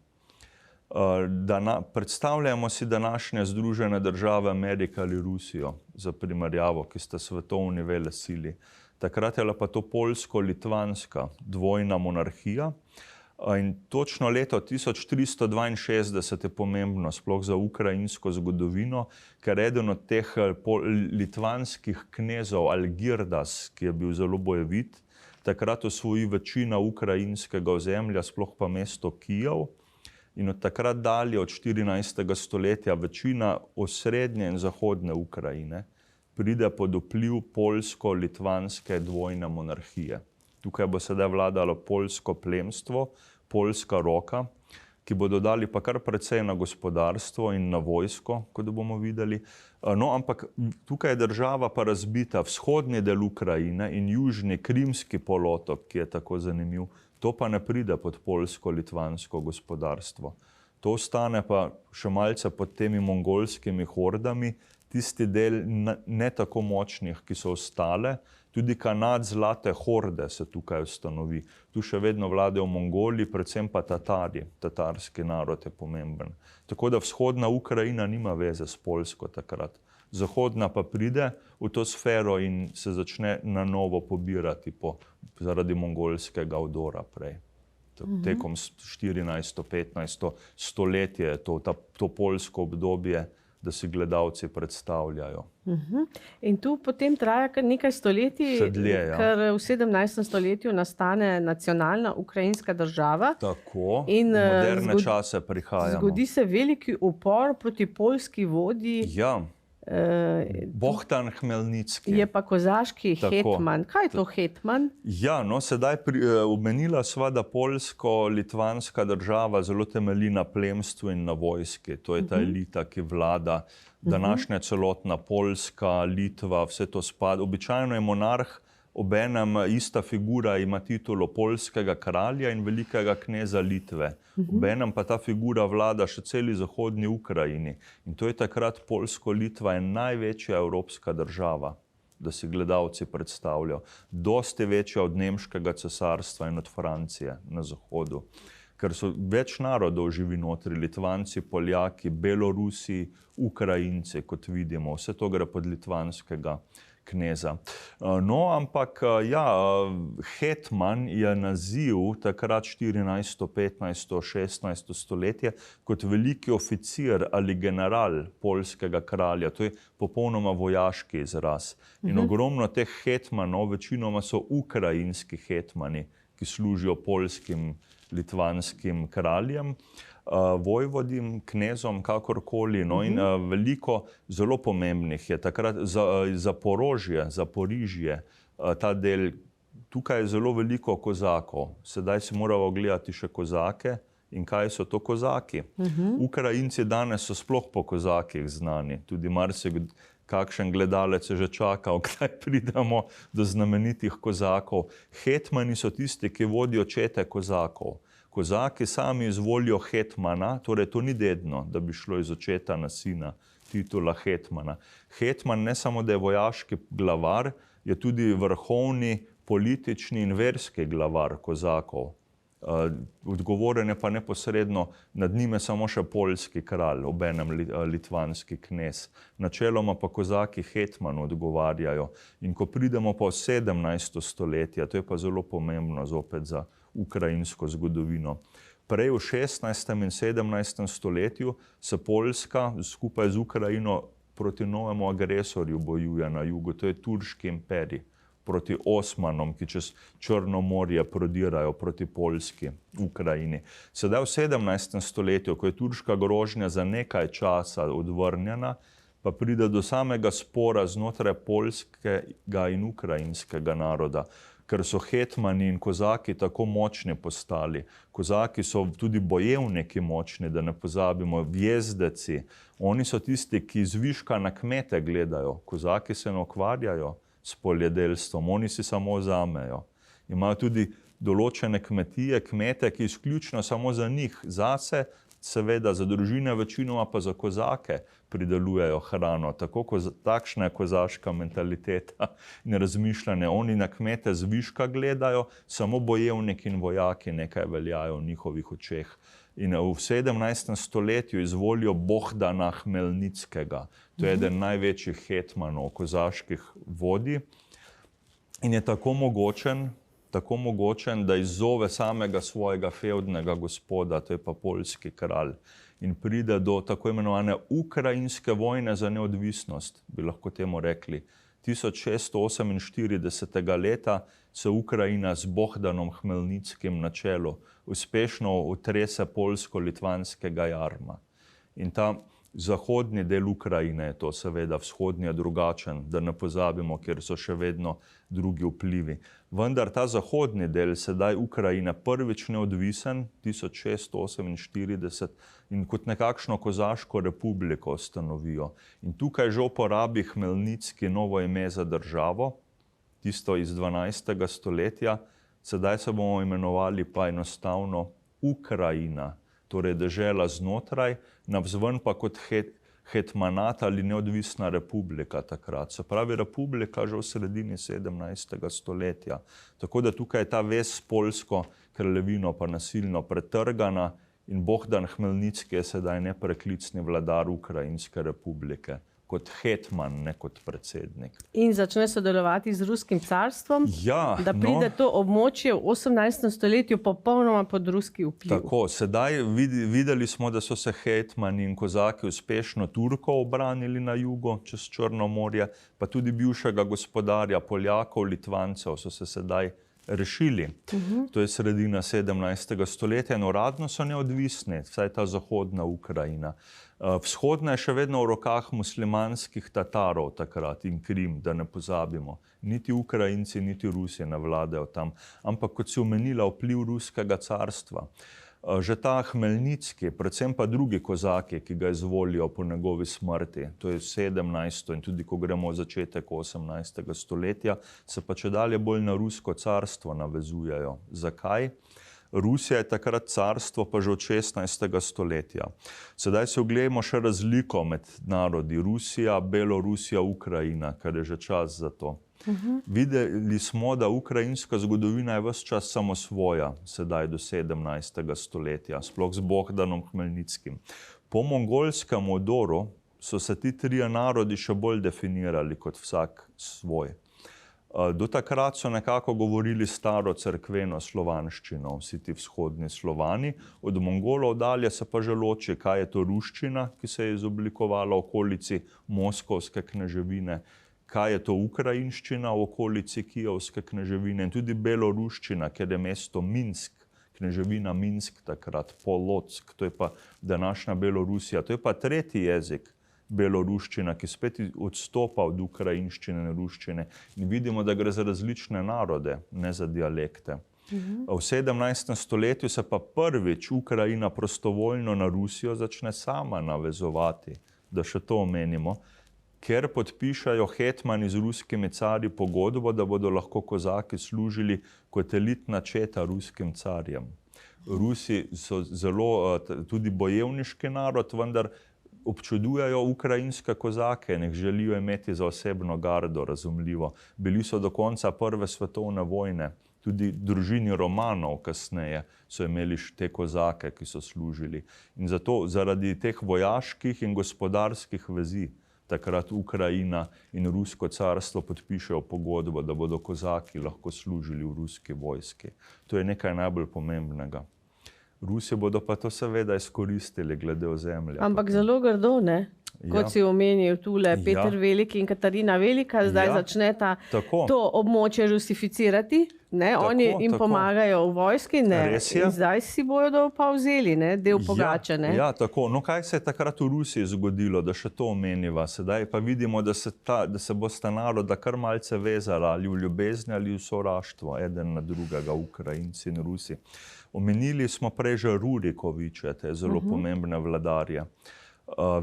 Predstavljamo si današnje Združene države Amerike ali Rusijo za primerjavo, ki sta svetovni velesili. Takrat je pa to poljsko-litvanska dvojna monarhija. In točno leto 1362 je pomembno, sploh za ukrajinsko zgodovino, ker eden od teh litvanskih knezov Algirdas, ki je bil zelo bojevit, takrat osvoji večina ukrajinskega ozemlja, sploh pa mesto Kijev. In od takrat dalje, od 14. stoletja, večina osrednje in zahodne Ukrajine pride pod vpliv poljsko-litvanske dvojne monarhije. Tukaj bo sedaj vladalo poljsko plemstvo, poljska roka, ki bodo dali pa kar precej na gospodarstvo in na vojsko, kot bomo videli. No, ampak tukaj je država pa razbita, vzhodni del Ukrajine in južni Krimski polotok, ki je tako zanimiv. To pa ne pride pod poljsko-litvansko gospodarstvo. To ostane pa še malce pod temi mongolskimi hordami, tisti del ne tako močnih, ki so ostale. Tudi kanad Zlate horde se tukaj ustanovi. Tu še vedno vladajo Mongoli, predvsem pa Tatari. Tatarski narod je pomemben. Tako da vzhodna Ukrajina nima veze s Poljsko takrat. Zahodna pa pride v to sfero in se začne na novo pobirati zaradi mongolskega vdora prej. Tekom 14-15 stoletje je to poljsko obdobje, da si gledalci predstavljajo. In tu potem traja kar nekaj stoletij, Še dlje, ja. ker v 17. stoletju nastane nacionalna ukrajinska država. Tako, In, moderne čase prihajamo. Zgodi se veliki upor proti poljski vodji. Ja, Bohdan Hmelnicki. Je pa kozaški Tako. hetman. Kaj je to hetman? Ja, no, sedaj omenila sva, da poljsko-litvanska država zelo temelji na plemstvu in na vojski. To je ta elita, ki vlada. Današnja celotna Poljska, Litva, vse to spada. Običajno je monarh, obenem ista figura ima titulo poljskega kralja in velikega kneza Litve. Obenem pa ta figura vlada še celi zahodni Ukrajini. In to je takrat Poljsko-Litva je največja evropska država, da si gledalci predstavljajo. Dosti večja od nemškega cesarstva in od Francije na zahodu. Ker so več narodov živi notri, Litvanci, Poljaki, Belorusi, Ukrajinci, kot vidimo. Vse to gre pod litvanskega kneza. No, ampak ja, hetman je naziv takrat 14., 15., 16. stoletje kot veliki oficir ali general poljskega kralja. To je popolnoma vojaški izraz. In ogromno teh hetmanov, večinoma so ukrajinski hetmani, ki služijo poljskim, litvanskim kraljem, vojvodim, knezom, kakorkoli. No, in veliko zelo pomembnih je takrat Zaporožje, Zaporižje, ta del. Tukaj je zelo veliko kozakov. Sedaj si moramo gledati še kozake. In kaj so to kozaki? Ukrajinci danes so sploh po kozakih znani. Tudi kakšen gledalec je že čakal, kdaj pridemo do znamenitih kozakov. Hetmani so tisti, ki vodijo čete kozakov. Kozaki sami izvolijo hetmana, torej to ni dedno, da bi šlo iz očeta na sina. titula hetmana. Hetman ne samo, da je vojaški glavar, je tudi vrhovni politični in verski glavar kozakov. Odgovoren je pa neposredno, nad njime samo še poljski kralj, obenem litvanski knez. Načeloma pa kozaki hetmanu odgovarjajo. In ko pridemo pa v 17. stoletje, to je pa zelo pomembno zopet za ukrajinsko zgodovino. Prej v 16. in 17. stoletju se Poljska skupaj z Ukrajino proti novemu agresorju bojuje na jugu, to je turški imperij, proti Osmanom, ki čez Črno morje prodirajo proti Poljski, Ukrajini. Sedaj v 17. stoletju, ko je turška grožnja za nekaj časa odvrnjena, pa pride do samega spora znotraj poljskega in ukrajinskega naroda, ker so hetmani in kozaki tako močni postali. Kozaki so tudi bojevniki močni, da ne pozabimo, vjezdeci. Oni so tisti, ki zviška na kmete gledajo. Kozaki se ne ukvarjajo s poljedelstvom, oni si samo vzamejo. Imajo tudi določene kmetije, kmete, ki izključno samo za njih, zase, seveda za družine, večinoma pa za kozake pridelujejo hrano. Takšna je kozaška mentaliteta in razmišljanje. Oni na kmete zviška gledajo, samo bojevniki in vojaki nekaj veljajo v njihovih očeh. In v 17. stoletju izvolijo Bohdana Hmelnickega. To je eden največjih hetmanov, kozaških vodij. In je tako mogočen, da izzove samega svojega fevdnega gospoda, to je pa poljski kralj. In pride do tako imenovane ukrajinske vojne za neodvisnost, bi lahko temu rekli. 1648. leta se Ukrajina z Bohdanom Hmelnickim na čelu uspešno utrese poljsko-litvanskega jarma. In ta zahodni del Ukrajine je to, seveda, vzhodni je drugačen, da ne pozabimo, ker so še vedno drugi vplivi. Vendar ta zahodni del, sedaj Ukrajine, prvič neodvisen, 1648, in kot nekakšno kozaško republiko ustanovijo. In tukaj že uporabi Hmelnicki novo ime za državo, tisto iz 12. stoletja, sedaj se bomo imenovali pa enostavno Ukrajina, torej dežela znotraj, navzven pa kot hetmanat ali neodvisna republika takrat. Se pravi, republika že v sredini 17. stoletja. Tako da tukaj je ta vez s poljsko kraljevino pa nasilno pretrgana in Bohdan Hmelnicki je sedaj nepreklicni vladar Ukrajinske republike. Kot hetman, ne kot predsednik. In začne sodelovati z ruskim carstvom, ja, da pride to območje v 18. stoletju popolnoma pod ruski vpliv. Tako, sedaj videli smo, da so se hetmani in kozaki uspešno Turkov obranili na jugu, čez Črno morje, pa tudi bivšega gospodarja Poljakov, Litvancev so se sedaj rešili. To je sredina 17. stoletja in uradno so neodvisni, vsaj ta zahodna Ukrajina. Vzhodna je še vedno v rokah muslimanskih Tatarov takrat in Krim, da ne pozabimo. Niti Ukrajinci, niti Rusi ne vladajo tam. Ampak kot si omenila, vpliv ruskega carstva. Že ta Hmelnicki, predvsem pa drugi kozaki, ki ga izvolijo po njegovi smrti, to je 17. in tudi ko gremo v začetek 18. stoletja, se pa čedalje bolj na rusko carstvo navezujejo. Zakaj? Rusija je takrat carstvo pa že od 16. stoletja. Sedaj se oglejmo še razliko med narodi Rusija, Belorusija, Ukrajina, kar je že čas za to. Videli smo, da ukrajinska zgodovina je ves čas samosvoja, sedaj do 17. stoletja, sploh z Bohdanom Hmelnickim. Po mongolskem odoru so se ti trije narodi še bolj definirali kot vsak svoj. Do takrat so nekako govorili staro cerkveno slovanščino, vsi ti vzhodni Slovani. Od Mongolov dalje se pa že loči, kaj je to ruščina, ki se je izoblikovala v okolici Moskovske kneževine, kaj je to ukrajinščina v okolici Kijevske kneževine in tudi beloruščina, ker je mesto Minsk, kneževina Minsk takrat, Polotsk, to je pa današnja Belorusija, to je pa tretji jezik, beloruščina, ki spet odstopa od ukrajinščine in ruščine. In vidimo, da gre za različne narode, ne za dialekte. V 17. stoletju se pa prvič Ukrajina prostovoljno na Rusijo začne sama navezovati, da še to omenimo, ker podpišajo hetmani z ruskimi carji pogodbo, da bodo lahko kozaki služili kot elitna četa ruskim carjem. Rusi so zelo tudi bojevniški narod, vendar občudujejo ukrajinske kozake in jih želijo imeti za osebno gardo, razumljivo. Bili so do konca Prve svetovne vojne. Tudi družini Romanov kasneje so imeli te kozake, ki so služili. In zato zaradi teh vojaških in gospodarskih vezi takrat Ukrajina in Rusko carstvo podpišejo pogodbo, da bodo kozaki lahko služili v ruski vojski. To je nekaj najbolj pomembnega. Rusi bodo pa to seveda izkoristili glede ozemlja. Ampak zelo grdo, ne? Kot si omenil tule, Peter Veliki in Katarina Velika zdaj začneta to območje rusificirati. Oni jim pomagajo v vojski, in zdaj si bodo pa vzeli del Pogače. Ja, tako. No, kaj se je takrat v Rusiji zgodilo, da še to omeniva? Sedaj pa vidimo, da se bosta naroda kar malce vezala ali v ljubezni ali v sovraštvo, eden na drugega, Ukrajinci in Rusi. Omenili smo prej že Rurikoviče, te zelo pomembne vladarje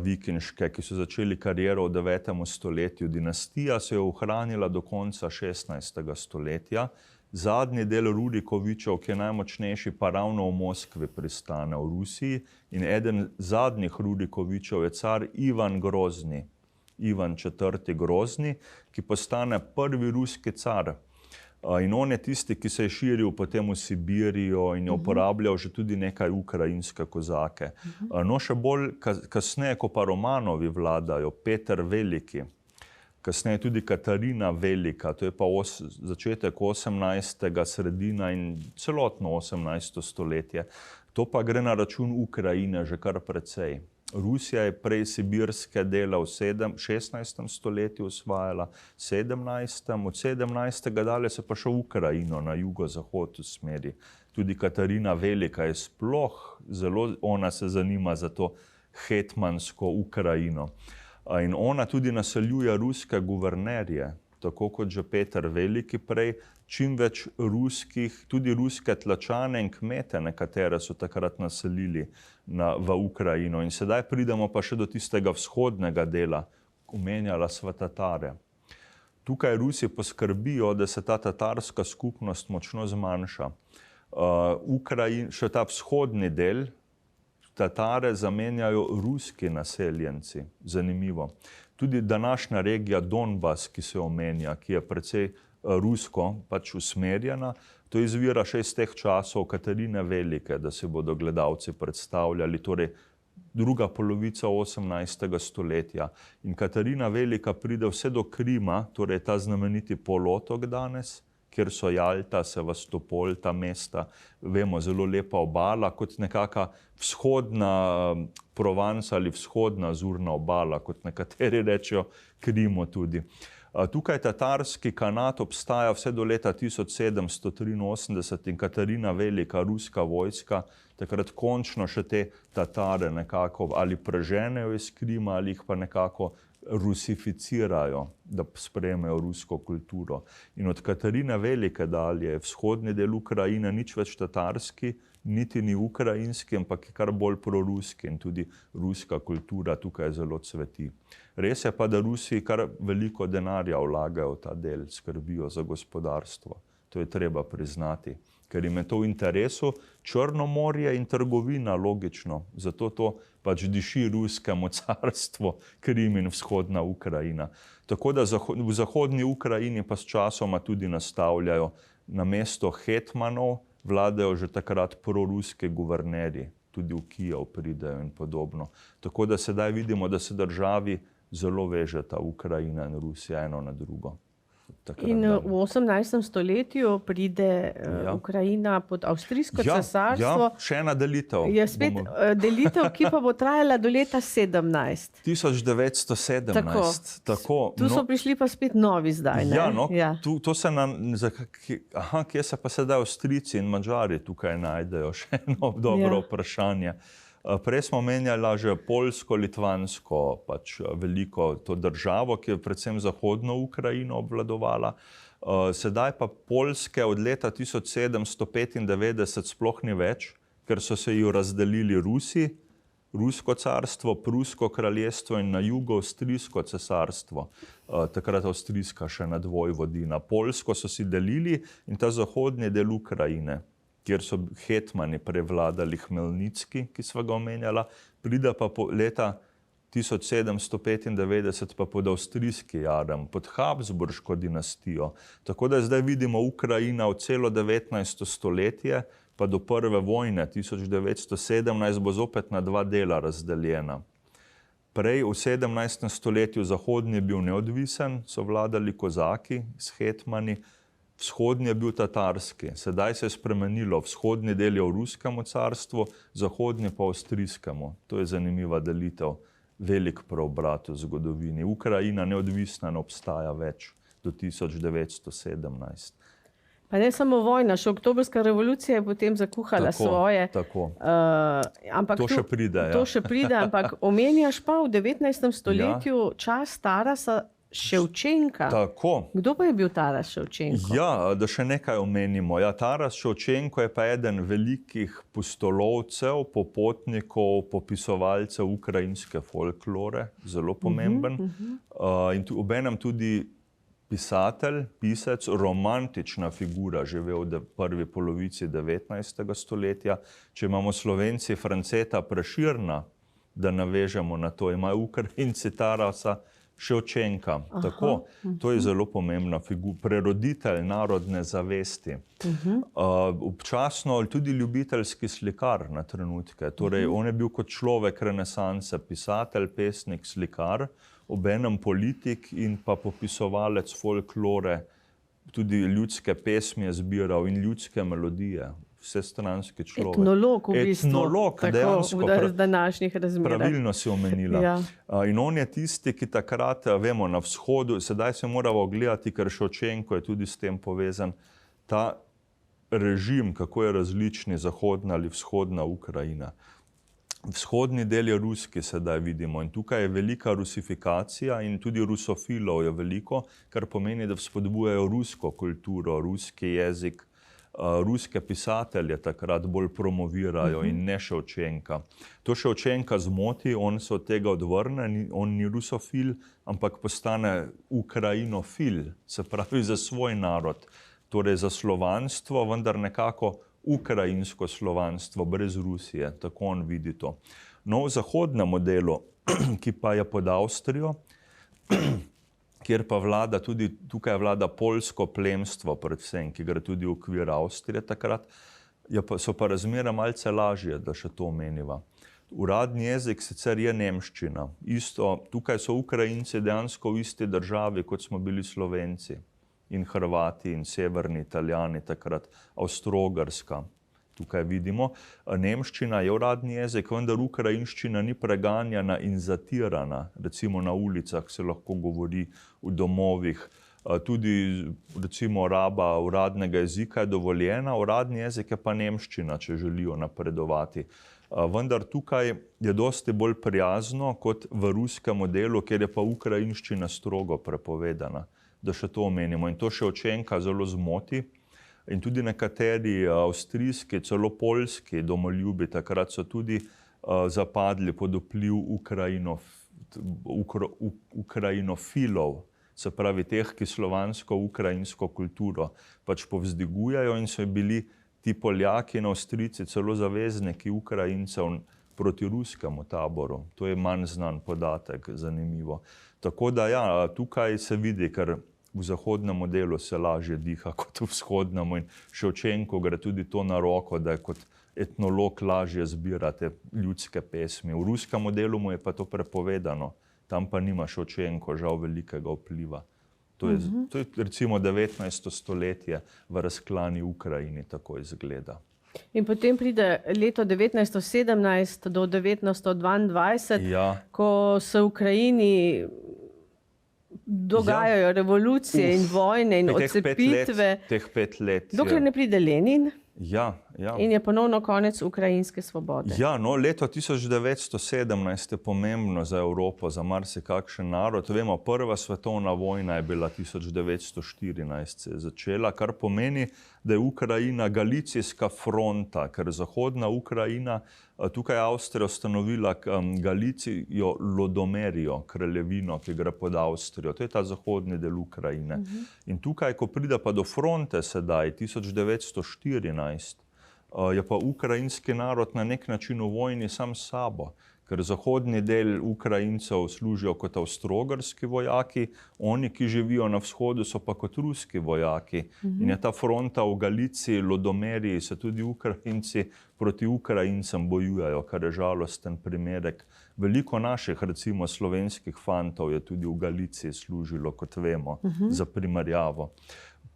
vikinške, ki so začeli kariero v 9. stoletju. Dinastija se je ohranila do konca 16. stoletja. Zadnji del Rurikovičev, ki je najmočnejši, pa ravno v Moskvi pristane v Rusiji. In eden zadnjih Rurikovičev je car Ivan Grozni, Ivan IV. Grozni, ki postane prvi ruski car. In on je tisti, ki se je širil potem v Sibirijo in je uporabljal že tudi nekaj ukrajinske kozake. No, še bolj kasneje, ko pa Romanovi vladajo, Peter Veliki, kasneje tudi Katarina Velika, to je pa začetek 18. sredina in celotno 18. stoletje. To pa gre na račun Ukrajine že kar precej. Rusija je prej sibirske dele v 16. stoletju osvajala, 17. Od 17. dalje se pa še Ukrajino na jugozahod v smeri. Tudi Katarina Velika je sploh zelo, ona se zanima za to hetmansko Ukrajino. In ona tudi naseljuje ruske guvernerje, tako kot že Peter Veliki prej, čim več ruskih, tudi ruske tlačane in kmete, nekatere so takrat naselili v Ukrajino. In sedaj pridemo pa še do tistega vzhodnega dela, omenjala sva Tatare. Tukaj Rusi poskrbijo, da se ta tatarska skupnost močno zmanjša. Še ta vzhodni del, Tatare zamenjajo ruski naseljenci, zanimivo. Tudi današnja regija Donbas, ki se omenja, ki je precej rusko pač usmerjena, to izvira še iz teh časov Katarine Velike, da se bodo gledalci predstavljali, torej druga polovica 18. stoletja. In Katarina Velika pride vse do Krima, torej ta znameniti polotok danes, kjer so Jalta, Sevastopol, ta mesta, vemo, zelo lepa obala, kot nekaka vzhodna Provence ali vzhodna Azurna obala, kot nekateri rečejo, Krimo tudi. Tukaj tatarski kanat obstaja vse do leta 1783 in Katarina Velika, ruska vojska, takrat končno še te Tatare nekako ali preženejo iz Krima ali jih pa nekako rusificirajo, da sprejmejo rusko kulturo. In od Katarine Velike dalje je vzhodni del Ukrajine nič več tatarski, niti ni ukrajinski, ampak je kar bolj proruski in tudi ruska kultura tukaj zelo cveti. Res je pa, da Rusi kar veliko denarja vlagajo v ta del, skrbijo za gospodarstvo. To je treba priznati, ker jim je to v interesu, Črno morje in trgovina, logično. Zato to pač diši ruskemu carstvu, Krim in vzhodna Ukrajina. Tako da v zahodni Ukrajini pa s časoma tudi nastavljajo na mesto hetmanov, vladajo že takrat proruski guvernerji, tudi v Kijev pridejo in podobno. Tako da sedaj vidimo, da se državi zelo vežeta Ukrajina in Rusija eno na drugo. In v 18. stoletju pride Ukrajina pod avstrijsko cesarstvo. Ja, še ena delitev. Je spet delitev, ki pa bo trajala do leta 17. 1917. Tako. Tu so prišli pa spet novi zdaj. Ne? To se kje se pa sedaj Avstrijci in Madžari tukaj najdejo? Še eno dobro vprašanje. Prej smo omenjali že poljsko-litvansko veliko to državo, ki je predvsem zahodno Ukrajino obvladovala. Sedaj pa Poljske od leta 1795 sploh ni več, ker so se jo razdelili Rusi, Rusko carstvo, Prusko kraljestvo in na jugu Avstrijsko cesarstvo. Takrat avstrijska še nadvojvodina. Poljsko so si delili in ta zahodni del Ukrajine, kjer so hetmani prevladali Hmelnicki, ki sva ga omenjala, pride pa leta 1795 pa pod avstrijski jarem, pod Habsburško dinastijo. Tako da zdaj vidimo Ukrajina v celo 19. stoletje, pa do prve vojne 1917 bo zopet na dva dela razdeljena. Prej v 17. stoletju zahodni je bil neodvisen, so vladali kozaki s hetmani, vzhodni je bil tatarski. Sedaj se je spremenilo, vzhodni del je v ruskemu carstvu, zahodni pa v avstrijskemu. To je zanimiva delitev, velik preobrat v zgodovini. Ukrajina neodvisna ne obstaja več do 1917. Pa ne samo vojna, še oktobrska revolucija je potem zakuhala svoje. Tako. Ampak To še pride, ja. To še pride, ampak omenjaš pa v 19. stoletju čas Tarasa Ševčenka. Tako. Kdo pa je bil Taras Ševčenko? Ja, da še nekaj omenimo. Ja, Taras Ševčenko je pa eden velikih pustolovcev, popotnikov, popisovalcev ukrajinske folklore, zelo pomemben. In obenem tudi pisatelj, pisec, romantična figura, živel v prvi polovici 19. stoletja. Če imamo Slovenci Franceta Prešerna, da navežemo na to, imajo Ukrajinci Tarasa Ševčenka. Tako, to je zelo pomembna figura, preroditelj narodne zavesti. Občasno tudi ljubiteljski slikar na trenutke. Torej, on je bil kot človek renesanse, pisatelj, pesnik, slikar, obenem politik in pa popisovalec folklore, tudi ljudske pesmi je zbiral in ljudske melodije. Vsestranski človek. Etnolog v bistvu. Etnolog, dejansko. V današnjih razmerah. Pravilno si omenila. Ja. In on je tisti, ki takrat, vemo, na vzhodu, sedaj se moramo gledati, ker Ševčenko je tudi s tem povezan, ta režim, kako je različni zahodna ali vzhodna Ukrajina. Vzhodni del je ruski, sedaj vidimo, in tukaj je velika rusifikacija in tudi rusofilov je veliko, kar pomeni, da spodbujajo rusko kulturo, ruski jezik, ruske pisatelje takrat bolj promovirajo in ne Ševčenka. To Ševčenka zmoti, on se od tega odvrne, on ni rusofil, ampak postane ukrajinofil, se pravi za svoj narod, torej za slovanstvo, vendar nekako ukrajinsko slovanstvo, brez Rusije, tako on vidi to. No, v zahodnem modelu, ki pa je pod Avstrijo, kjer pa vlada tudi, tukaj vlada poljsko plemstvo predvsem, ki gre tudi v okvir Avstrije takrat, so pa razmere malce lažje, da še to omeniva. Uradni jezik sicer je nemščina. Isto, tukaj so Ukrajinci dejansko v isti državi, kot smo bili Slovenci. In Hrvati, in severni Italijani takrat, Avstro-Ogrska. Tukaj vidimo, nemščina je uradni jezik, vendar ukrajinščina ni preganjana in zatirana. Recimo na ulicah se lahko govori, v domovih. Tudi recimo raba uradnega jezika je dovoljena, uradni jezik je pa nemščina, če želijo napredovati. Vendar tukaj je dosti bolj prijazno kot v ruskem modelu, kjer je pa ukrajinščina strogo prepovedana. Da še to omenimo. In to Ševčenka zelo zmoti. In tudi nekateri avstrijski, celo poljski domoljubi takrat so tudi zapadli pod vpliv ukrajinofilov, se pravi teh, ki slovansko-ukrajinsko kulturo pač povzdigujejo in so bili ti Poljaki in Avstrijci celo zavezniki Ukrajincev proti ruskemu taboru. To je manj znan podatek, zanimivo. Tako da ja, tukaj se vidi, ker v zahodnem modelu se lažje diha kot v vzhodnem in Ševčenko gre tudi to na roko, da je kot etnolog lažje zbirate ljudske pesmi. V ruskem modelu mu je pa to prepovedano, tam pa nima Ševčenko žal velikega vpliva. To je recimo 19. stoletje v razklani Ukrajini, tako izgleda. In potem pride leto 1917 do 1922, Ja. ko se v Ukrajini dogajajo revolucije in vojne in odcepitve. Teh 5 let. Dokler ne pride Lenin Ja, ja. in je ponovno konec ukrajinske svobode. Ja, no, leto 1917 je pomembno za Evropo, za marsikakšen narod. Vemo, prva svetovna vojna je bila 1914 se je začela, kar pomeni, da je Ukrajina galicijska fronta, ker zahodna Ukrajina, tukaj je Avstrija ustanovila Galicijo Lodomerijo, kraljevino, ki gre pod Avstrijo. To je ta zahodni del Ukrajine. In tukaj, ko pride pa do fronte sedaj, 1914, je pa ukrajinski narod na nek način v vojni sam s sabo, ker zahodni del Ukrajincev služijo kot avstro-ogrski vojaki, oni, ki živijo na vzhodu, so pa kot ruski vojaki. In je ta fronta v Galiciji, Lodomeriji, se tudi Ukrajinci proti Ukrajincem bojujejo, kar je žalosten primerek. Veliko naših, recimo slovenskih fantov je tudi v Galiciji služilo, kot vemo, za primerjavo.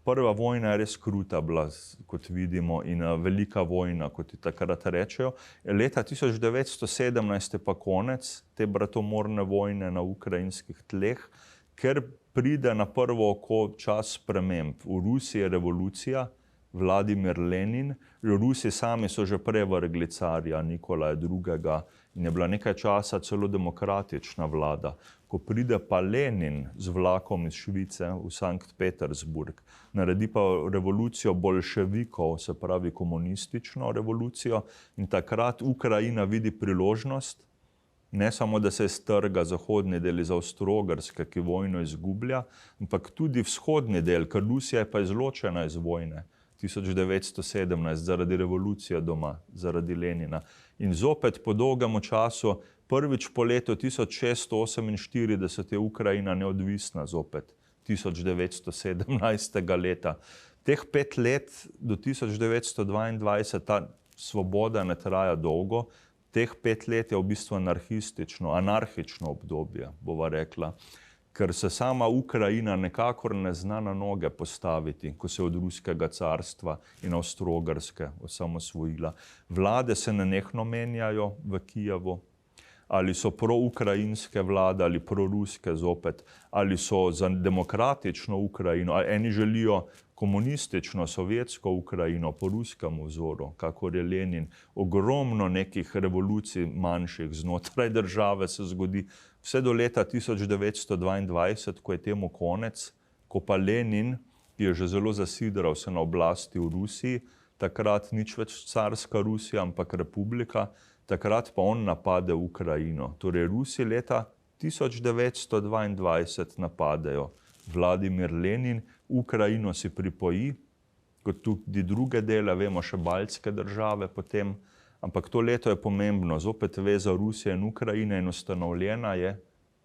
Prva vojna je res kruta bila, kot vidimo, in velika vojna, kot ji takrat rečejo. Leta 1917 je pa konec te bratomorne vojne na ukrajinskih tleh, ker pride na prvo oko čas sprememb. V Rusiji je revolucija, Vladimir Lenin, Rusi sami so že prevrgli carja Nikolaja II. In je bila nekaj časa celo demokratična vlada. Ko pride pa Lenin z vlakom iz Švice v Sankt Petersburg, naredi pa revolucijo boljševikov, se pravi komunistično revolucijo, in takrat Ukrajina vidi priložnost, ne samo, da se strga zahodni del iz Avstro-Ogrske, ki vojno izgublja, ampak tudi vzhodni del, ker Rusija je pa izločena iz vojne. 1917 zaradi revolucije doma, zaradi Lenina. In zopet po dolgem času, prvič po letu 1648 je Ukrajina neodvisna zopet, 1917. leta. Teh 5 let do 1922 ta svoboda ne traja dolgo, teh 5 let je v bistvu anarhično obdobje, bova rekla, ker se sama Ukrajina nekakor ne zna na noge postaviti, ko se je od ruskega carstva in Avstro-Ogrske osamosvojila. Vlade se nenehno menjajo v Kijevu, ali so proukrajinske vlade ali proruske zopet, ali so za demokratično Ukrajino, ali eni želijo komunistično, sovjetsko Ukrajino po ruskem vzoru, kakor je Lenin. Ogromno nekih revolucij manjših znotraj države se zgodi vse do leta 1922, ko je temu konec, ko pa Lenin, ki je že zelo zasidral se na oblasti v Rusiji, takrat nič več carska Rusija, ampak republika, takrat pa on napade Ukrajino. Torej Rusi leta 1922 napadejo. Vladimir Lenin Ukrajino si pripoji, kot tudi druge dele, vemo še baltske države potem, ampak to leto je pomembno, zopet veza Rusije in Ukrajine in ustanovljena je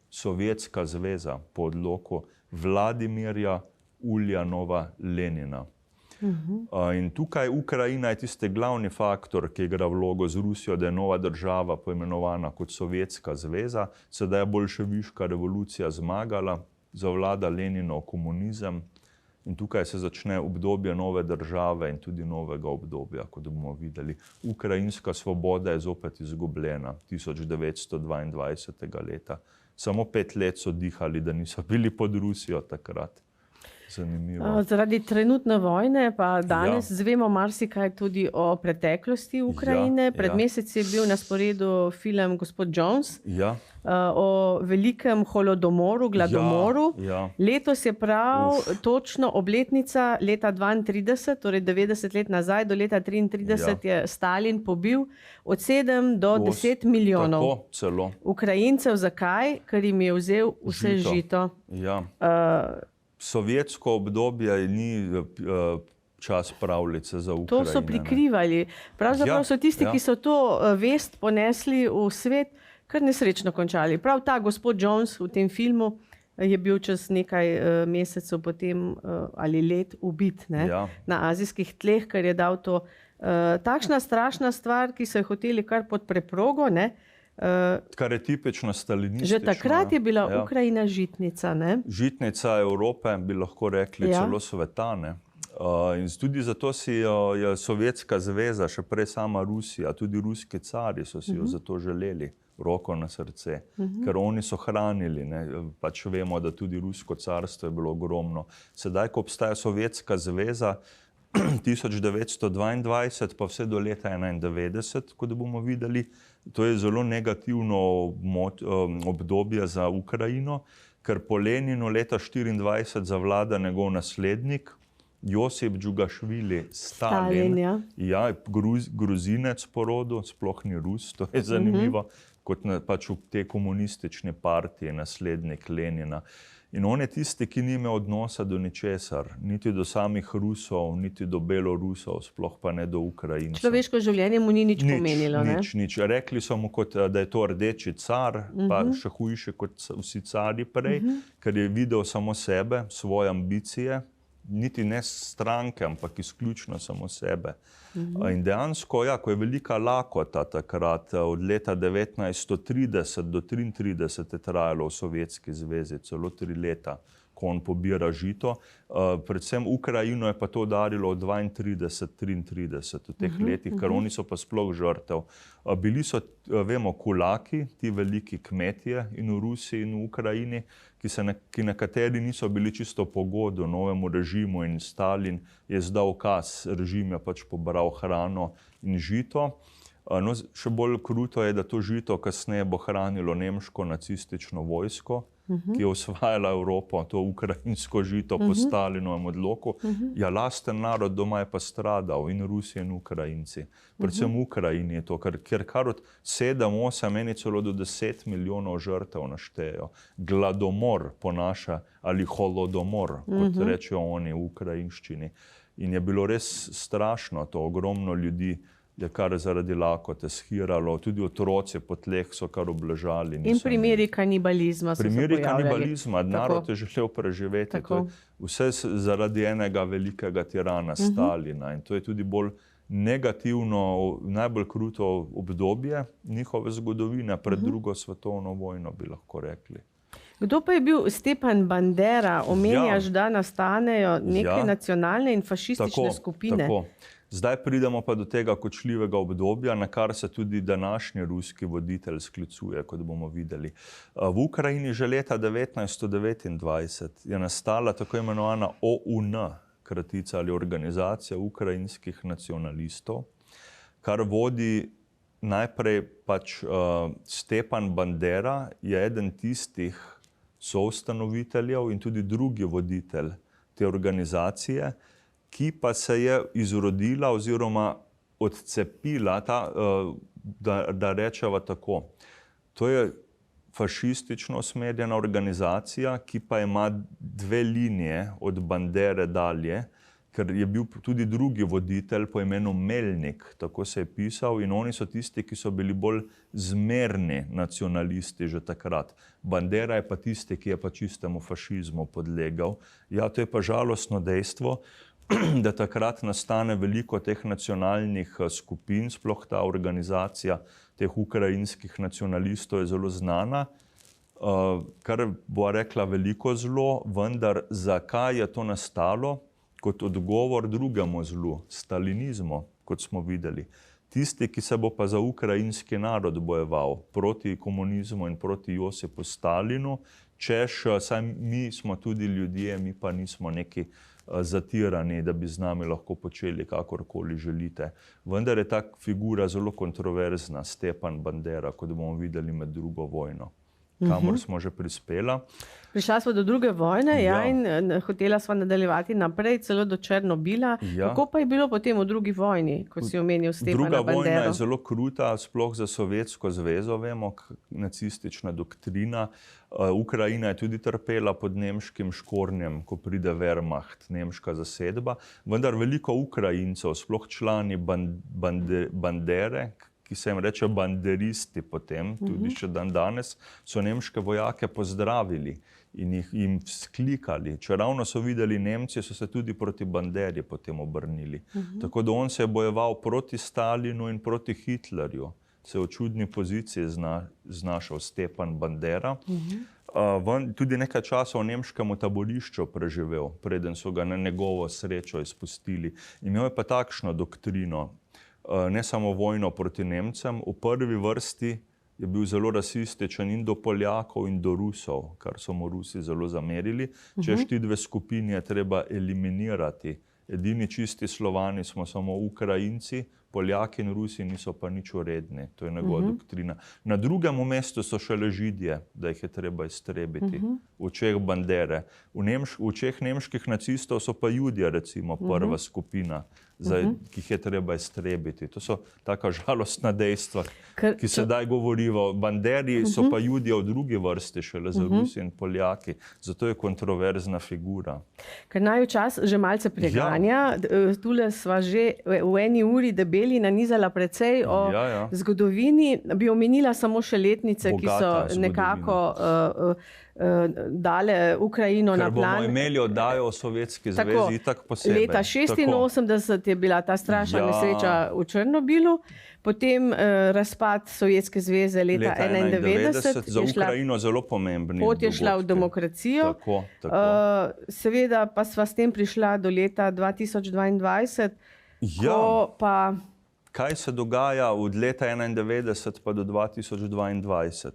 Sovjetska zveza po odloku Vladimirja Uljanova Lenina. In tukaj Ukrajina je tisti glavni faktor, ki igra vlogo z Rusijo, da je nova država poimenovana kot Sovjetska zveza, sedaj je boljševiška revolucija zmagala, zavlada Leninov komunizem in tukaj se začne obdobje nove države in tudi novega obdobja, kot bomo videli. Ukrajinska svoboda je zopet izgubljena 1922. leta. Samo 5 let so dihali, da niso bili pod Rusijo takrat. Zanimivo. Zaradi trenutne vojne pa danes zvemo marsikaj tudi o preteklosti Ukrajine. Pred meseci je bil na sporedu film Gospod Jones o velikem holodomoru, gladomoru. Letos je prav točno obletnica leta 32, torej 90 let nazaj, do leta 33 je Stalin pobil od 7 do 10 milijonov Ukrajincev. Zakaj? Ker jim je vzel vse žito. Sovjetsko obdobje ni čas pravljice za Ukrajino. To so prikrivali. Pravzaprav so tisti, ki so to vest ponesli v svet, kar nesrečno končali. Prav ta gospod Jones v tem filmu je bil čez nekaj mesecev potem ali let ubit na azijskih tleh, ker je dal to takšna strašna stvar, ki so jo hoteli kar pod preprogo, kar je tipično stalinistično. Že takrat je bila Ukrajina žitnica, ne? Žitnica Evrope, bi lahko rekli, celo sveta, ne? In tudi zato si je Sovjetska zveza, še prej sama Rusija, tudi ruski cari so si jo zato želeli, roko na srce, ker oni so hranili, ne? Pač vemo, da tudi rusko carstvo je bilo ogromno. Sedaj, ko obstaja Sovjetska zveza, 1922 pa vse do leta 1991, kot bomo videli, to je zelo negativno obdobje za Ukrajino, ker po Leninu leta 1924 zavlada njegov naslednik, Josip Džugašvili Stalin, Gruzinec po rodu, sploh ni Rus, to je zanimivo, kot pač v tej komunistični partiji naslednik Lenina. In on je tisti, ki ni imel odnosa do ničesar, niti do samih Rusov, niti do Belorusov, sploh pa ne do Ukrajincev. Človeško življenje mu ni nič pomenilo, ne? Nič. Rekli so mu, da je to rdeči car, pa še hujše kot vsi cari prej, ker je videl samo sebe, svoje ambicije, niti ne stranke, ampak izključno samo sebe. In dejansko, ko je velika lakota takrat, od leta 1930 do 1933 je trajalo v Sovjetski zvezi, celo 3 leta, ko on pobira žito. Predvsem Ukrajino je pa to udarilo od 32-33 v teh letih, ker oni so pa sploh žrtev. Bili so, vemo, kulaki, ti veliki kmetje in v Rusiji in v Ukrajini, ki nekateri niso bili čisto po godu novemu režimu in Stalin je izdal ukaz, režim je pač pobral hrano in žito. No, še bolj kruto je, da to žito kasneje bo hranilo nemško nacistično vojsko, ki je osvajala Evropo, to ukrajinsko žito po Stalinovem odloku. Ja, lasten narod doma je pa stradal, in Rusije in Ukrajinci. Predvsem v Ukrajini je to, ker kar od 7, 8, meni celo do 10 milijonov žrtev naštejo. Gladomor ponaša, ali holodomor, kot rečejo oni v ukrajinščini. In je bilo res strašno to, ogromno ljudi je kar zaradi lakote shiralo, tudi otroci po tleh so kar obležali. In primeri kanibalizma so se pojavljali. Primeri kanibalizma, narod je želel preživeti. Vse zaradi enega velikega tirana Stalina. In to je tudi bolj negativno, najbolj kruto obdobje njihove zgodovine pred drugo svetovno vojno, bi lahko rekli. Kdo pa je bil Stepan Bandera? Omenjaš, da nastanejo neke nacionalne in fašistične skupine. Tako. Zdaj pridemo pa do tega kočljivega obdobja, na kar se tudi današnji ruski voditelj sklicuje, kot bomo videli. V Ukrajini že leta 1929 je nastala tako imenovana OUN, kratica ali organizacija ukrajinskih nacionalistov, kar vodi najprej pač Stepan Bandera, je eden tistih soustanoviteljev in tudi drugi voditelj te organizacije, ki pa se je izrodila oziroma odcepila, da rečeva tako. To je fašistično usmerjena organizacija, ki pa ima 2 linije od Bandere dalje, ker je bil tudi drugi voditelj po imenu Melnik, tako se je pisal, in oni so tisti, ki so bili bolj zmerni nacionalisti že takrat. Bandera je pa tisti, ki je pa čistemu fašizmu podlegal. Ja, to je pa žalostno dejstvo, da takrat nastane veliko teh nacionalnih skupin, sploh ta organizacija teh ukrajinskih nacionalistov je zelo znana, kar bo rekla veliko zlo, vendar zakaj je to nastalo? Kot odgovor drugemu zlu, stalinizmu, kot smo videli. Tisti, ki se bo pa za ukrajinski narod bojeval proti komunizmu in proti Josipu Stalinu, češ, saj mi smo tudi ljudje, mi pa nismo neki zatirani, da bi z nami lahko počeli kakorkoli želite. Vendar je ta figura zelo kontroverzna, Stepan Bandera, kot bomo videli med drugo vojno. Kamor smo že prispela. Prišla smo do druge vojne, in hotela smo nadaljevati naprej, celo do Černobila. Kako pa je bilo potem v drugi vojni, ko si omenil Stepana Bandero? Druga vojna je zelo kruta, sploh za Sovjetsko zvezo, vemo, nacistična doktrina. Ukrajina je tudi trpela pod nemškim škornjem, ko pride Wehrmacht, nemška zasedba. Vendar veliko Ukrajincev, sploh člani Bandere, ki se jim reče banderisti potem, tudi še dan danes, so nemške vojake pozdravili in jim vzklikali. Čeravno so videli Nemci, so se tudi proti Banderi potem obrnili. Tako da on se je bojeval proti Stalinu in proti Hitlerju. Se je v čudni poziciji znašel Stepan Bandera. Tudi nekaj časa v nemškem taborišču preživel, preden so ga na njegovo srečo izpustili. Imel je pa takšno doktrino, ne samo vojno proti Nemcem, v prvi vrsti je bil zelo rasističen in do Poljakov in do Rusov, kar so mu Rusi zelo zamerili. Češ ti 2 skupini je treba eliminirati. Edini čisti Slovani smo samo Ukrajinci, Poljaki in Rusi niso pa nič uredni. To je njegova doktrina. Na drugem mestu so šele Židje, da jih je treba iztrebiti. V očeh Bandere. V očeh nemških nacistov so pa Judje, recimo, prva skupina, ki jih je treba iztrebiti. To so taka žalostna dejstva, ki sedaj govorijo o Banderi, so pa Judje v drugi vrsti, šele za Rusi in Poljaki. Zato je kontroverzna figura. Ker naju čas že malce preganja. Tule sva že v eni uri debeli nanizala precej o zgodovini. Bi omenila samo še letnice, ki so nekako dale Ukrajino na plan. Ker bomo imeli oddajo o Sovjetski zvezi itak posebej. Leta 86 je bila ta strašna nesreča v Černobilu, potem razpad Sovjetske zveze leta 91. Za Ukrajino zelo pomembni. Pot je šla v demokracijo. Seveda pa sva s tem prišla do leta 2022, ko pa... Kaj se dogaja od leta 91 pa do 2022?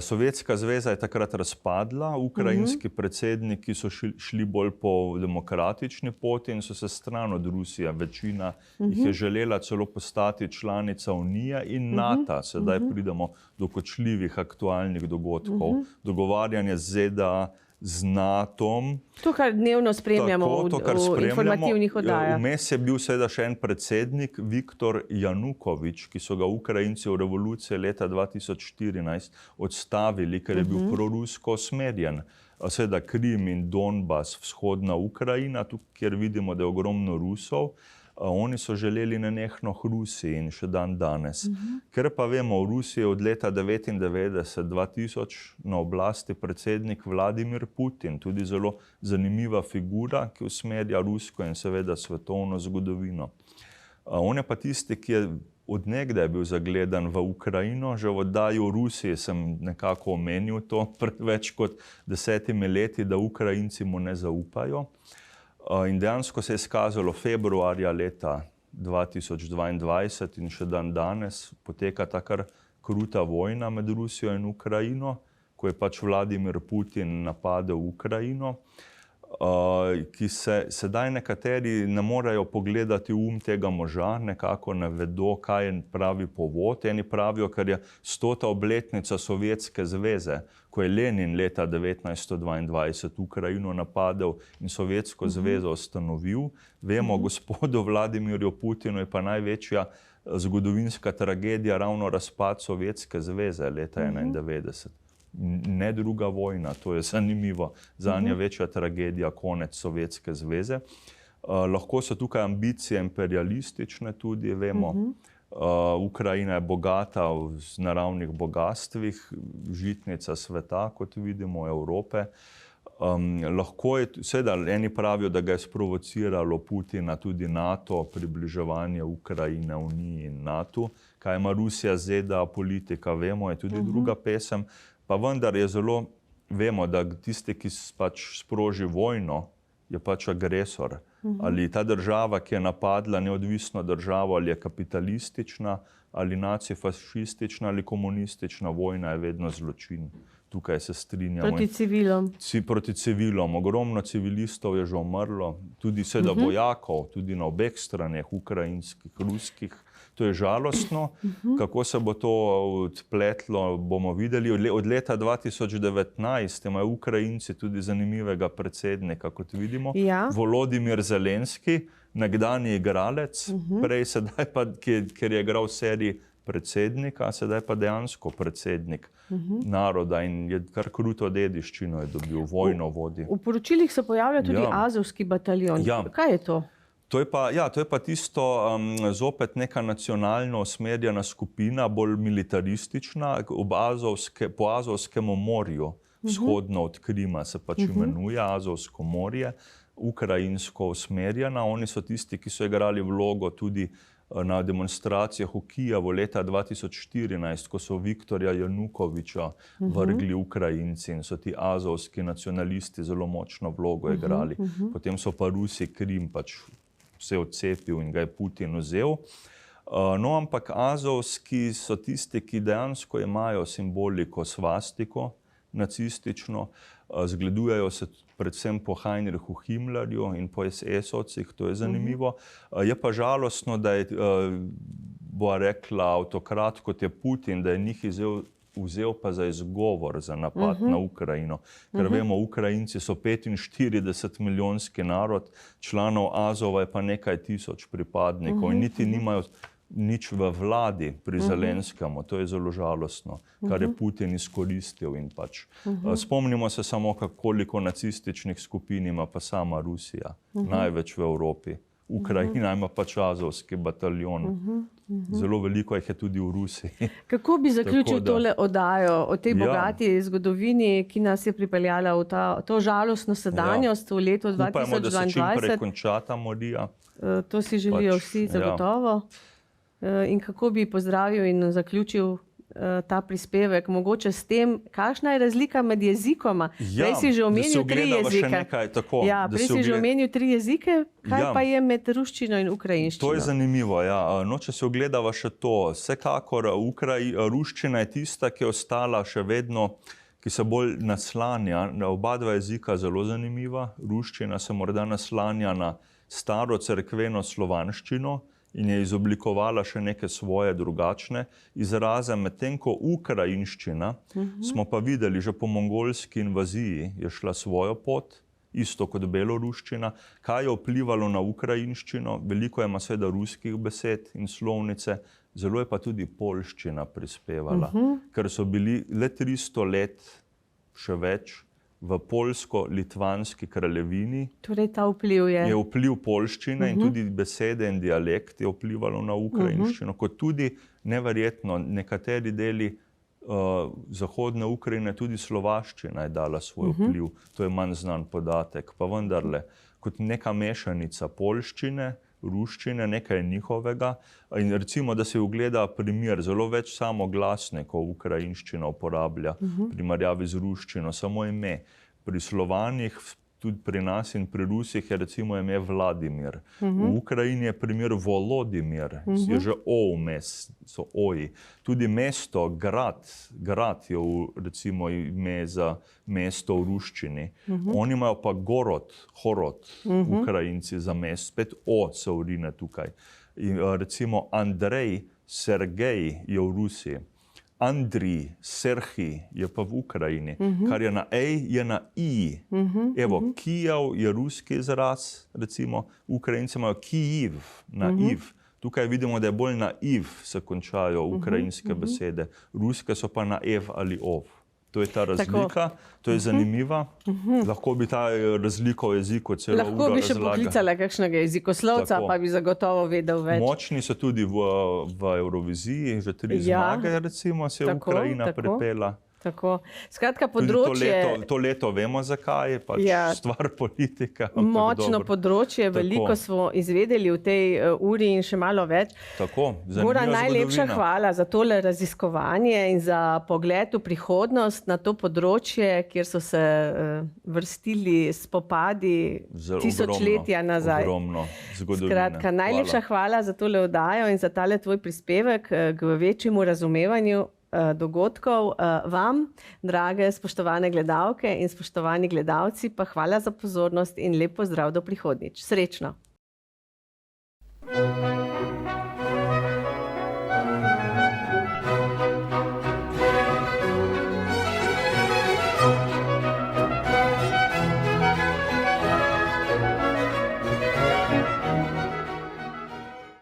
Sovjetska zveza je takrat razpadla, ukrajinski predsedniki so šli bolj po demokratični poti in so se stran od Rusije. Večina jih je želela celo postati članica Unije in NATO. Sedaj pridemo do kočljivih aktualnih dogodkov. Dogovarjanje z ZDA, z NATO-om. To, kar dnevno spremljamo v informativnih oddajah. Vmes je bil seveda še en predsednik, Viktor Janukovič, ki so ga Ukrajinci v revoluciji leta 2014 odstavili, ker je bil prorusko usmerjen. Seveda Krim in Donbas, vzhodna Ukrajina, tu, kjer vidimo, da je ogromno Rusov. Oni so želeli nenehno k Rusiji in še dan danes. Ker pa vemo, v Rusiji od leta 1999-2000 na oblasti predsednik Vladimir Putin, tudi zelo zanimiva figura, ki usmerja rusko in seveda svetovno zgodovino. On je pa tisti, ki je od nekdaj bil zagledan v Ukrajino, že v oddaji o Rusiji sem nekako omenil to pred več kot 10 leti, da Ukrajinci mu ne zaupajo. In dejansko se je izkazalo februarja leta 2022 in še dan danes poteka ta kar kruta vojna med Rusijo in Ukrajino, ko je pač Vladimir Putin napadel Ukrajino, ki se sedaj nekateri ne morejo pogledati v tega moža, nekako ne vedo, kaj je pravi povod. Eni pravijo, ker je 100. obletnica Sovjetske zveze, ko je Lenin leta 1922 Ukrajino napadel in Sovjetsko zvezo ustanovil. Vemo, gospodu Vladimirju Putinu je pa največja zgodovinska tragedija ravno razpad Sovjetske zveze leta 1991. Ne druga vojna, to je zanimivo. Zanje večja tragedija konec Sovjetske zveze. Lahko so tukaj ambicije imperialistične tudi, vemo. Ukrajina je bogata v naravnih bogatstvih, žitnica sveta, kot vidimo, Evrope. Lahko je, seveda, eni pravijo, da ga je sprovociralo Putina tudi NATO, približevanje Ukrajine, Uniji in NATO. Kaj ima Rusija, ZDA, politika, vemo, je tudi druga pesem. Pa vendar je zelo, vemo, da tisti, ki pač sproži vojno, je pač agresor. Ali ta država, ki je napadla neodvisno državo, ali je kapitalistična, ali nacifašistična, ali komunistična vojna, je vedno zločin. Tukaj se strinjamo. Proti civilom. Proti civilom. Ogromno civilistov je že umrlo, tudi seveda vojakov, tudi na obeh straneh, ukrajinskih, ruskih. To je žalostno. Kako se bo to odpletlo, bomo videli. Od leta 2019 imajo Ukrajinci tudi zanimivega predsednika, kot vidimo. Volodimir Zelenski, nekdanji igralec, prej sedaj pa, ker je igral v seriji predsednika, sedaj pa dejansko predsednik naroda in je kar kruto dediščino je dobil, vojno vodi. V poročilih se pojavlja tudi Azovski bataljon. Kaj je to? To je pa tisto zopet neka nacionalno usmerjena skupina, bolj militaristična, po Azovskem morju, vzhodno od Krima se pač imenuje Azovsko morje, ukrajinsko usmerjena. Oni so tisti, ki so igrali vlogo tudi na demonstracijah v Kijevu leta 2014, ko so Viktorja Janukoviča vrgli Ukrajinci in so ti azovski nacionalisti zelo močno vlogo igrali. Potem so pa Rusi Krim pač vse odcepil in ga je Putin vzel. No, ampak azovski so tisti, ki dejansko imajo simboliko svastiko nacistično, zgledujejo se predvsem po Heinrichu Himmlerju in po SS-ovcih, to je zanimivo. Je pa žalostno, da je, bo rekla, avtokrat, kot je Putin, da je njih vzel vzel pa za izgovor za napad na Ukrajino. Ker vemo, Ukrajinci so 45 milijonski narod, članov Azova je pa nekaj tisoč pripadnikov in niti nimajo nič v vladi pri Zelenskemu. To je zelo žalostno, kar je Putin izkoristil in pač. Spomnimo se samo, koliko nacističnih skupin ima pa sama Rusija, največ v Evropi. Ukrajina ima pač azovski bataljon. Zelo veliko jih je tudi v Rusiji. Kako bi zaključil tole oddajo o tej bogati zgodovini, ki nas je pripeljala v to žalostno sedanjost v letu 2022? Upajmo, da se čim prej konča ta morija. To si želijo vsi zagotovo. In kako bi pozdravil in zaključil ta prispevek, mogoče s tem, kakšna je razlika med jezikoma. Prej si že omenil 3 jezike. Prej si že omenil 3 jezike, kaj pa je med ruščino in ukrajinščino? To je zanimivo, No, če se ogledava še to, vsekakor ruščina je tista, ki je ostala še vedno, ki se bolj naslanja, oba dva jezika zelo zanimiva. Ruščina se morda naslanja na staro cerkveno slovanščino in je izoblikovala še neke svoje drugačne izraze, medtem ko ukrajinščina, smo pa videli, že po mongolski invaziji je šla svojo pot, isto kot beloruščina. Kaj je vplivalo na ukrajinščino? Veliko ima seveda ruskih besed in slovnice, zelo je pa tudi poljščina prispevala, ker so bili le 300 let, še več, v poljsko-litvanski kraljevini. Torej ta vpliv je vpliv poljščine in tudi besede in dialekt je vplivalo na ukrajinščino, kot tudi neverjetno nekateri deli zahodne Ukrajine, tudi slovaščina je dala svoj vpliv. To je manj znan podatek, pa vendarle, kot neka mešanica poljščine, ruščine, nekaj njihovega. In recimo, da se ogleda primer, zelo več samoglasnikov ukrajinščina uporablja v primerjavi z ruščino, samo ime. Pri Slovanih, tudi pri nas in pri Rusih je recimo ime Vladimir. V Ukrajini je primer Volodimir, je že O vmes, so oji. Tudi mesto, grad je recimo ime za mesto v ruščini. Oni imajo pa Horod, Ukrajinci za mesto, spet O se vrine tukaj. In recimo Andrej, Sergej je v Rusiji. Andrij, Serhij je pa v Ukrajini, kar je na ej, je na i. Evo, Kijev je ruski izraz, recimo, Ukrajinci imajo Kijiv, na iv. Tukaj vidimo, da je bolj na iv se končajo ukrajinske besede. Ruske so pa na ev ali ov. To je ta razlika, to je zanimiva. Lahko bi ta razliko v jeziku celo uro razlaga. Lahko bi še poklicala kakšnega jezikoslovca, pa bi zagotovo vedel več. Močni so tudi v Evroviziji, že 3 zmage, recimo, se je Ukrajina pripela. Tako. Skratka, področje... To leto vemo, zakaj, pač stvar politika. Močno področje, veliko smo izvedeli v tej uri in še malo več. Tako, zanimiva Goran, najlepša hvala za tole raziskovanje in za pogled v prihodnost na to področje, kjer so se vrstili spopadi tisočletja nazaj. Ogromno zgodovine. Skratka, najlepša hvala za tole oddajo in za tale tvoj prispevek k večjemu razumevanju dogodkov. Vam, drage spoštovane gledalke in spoštovani gledalci, pa hvala za pozornost in lep pozdrav do prihodnjič. Srečno!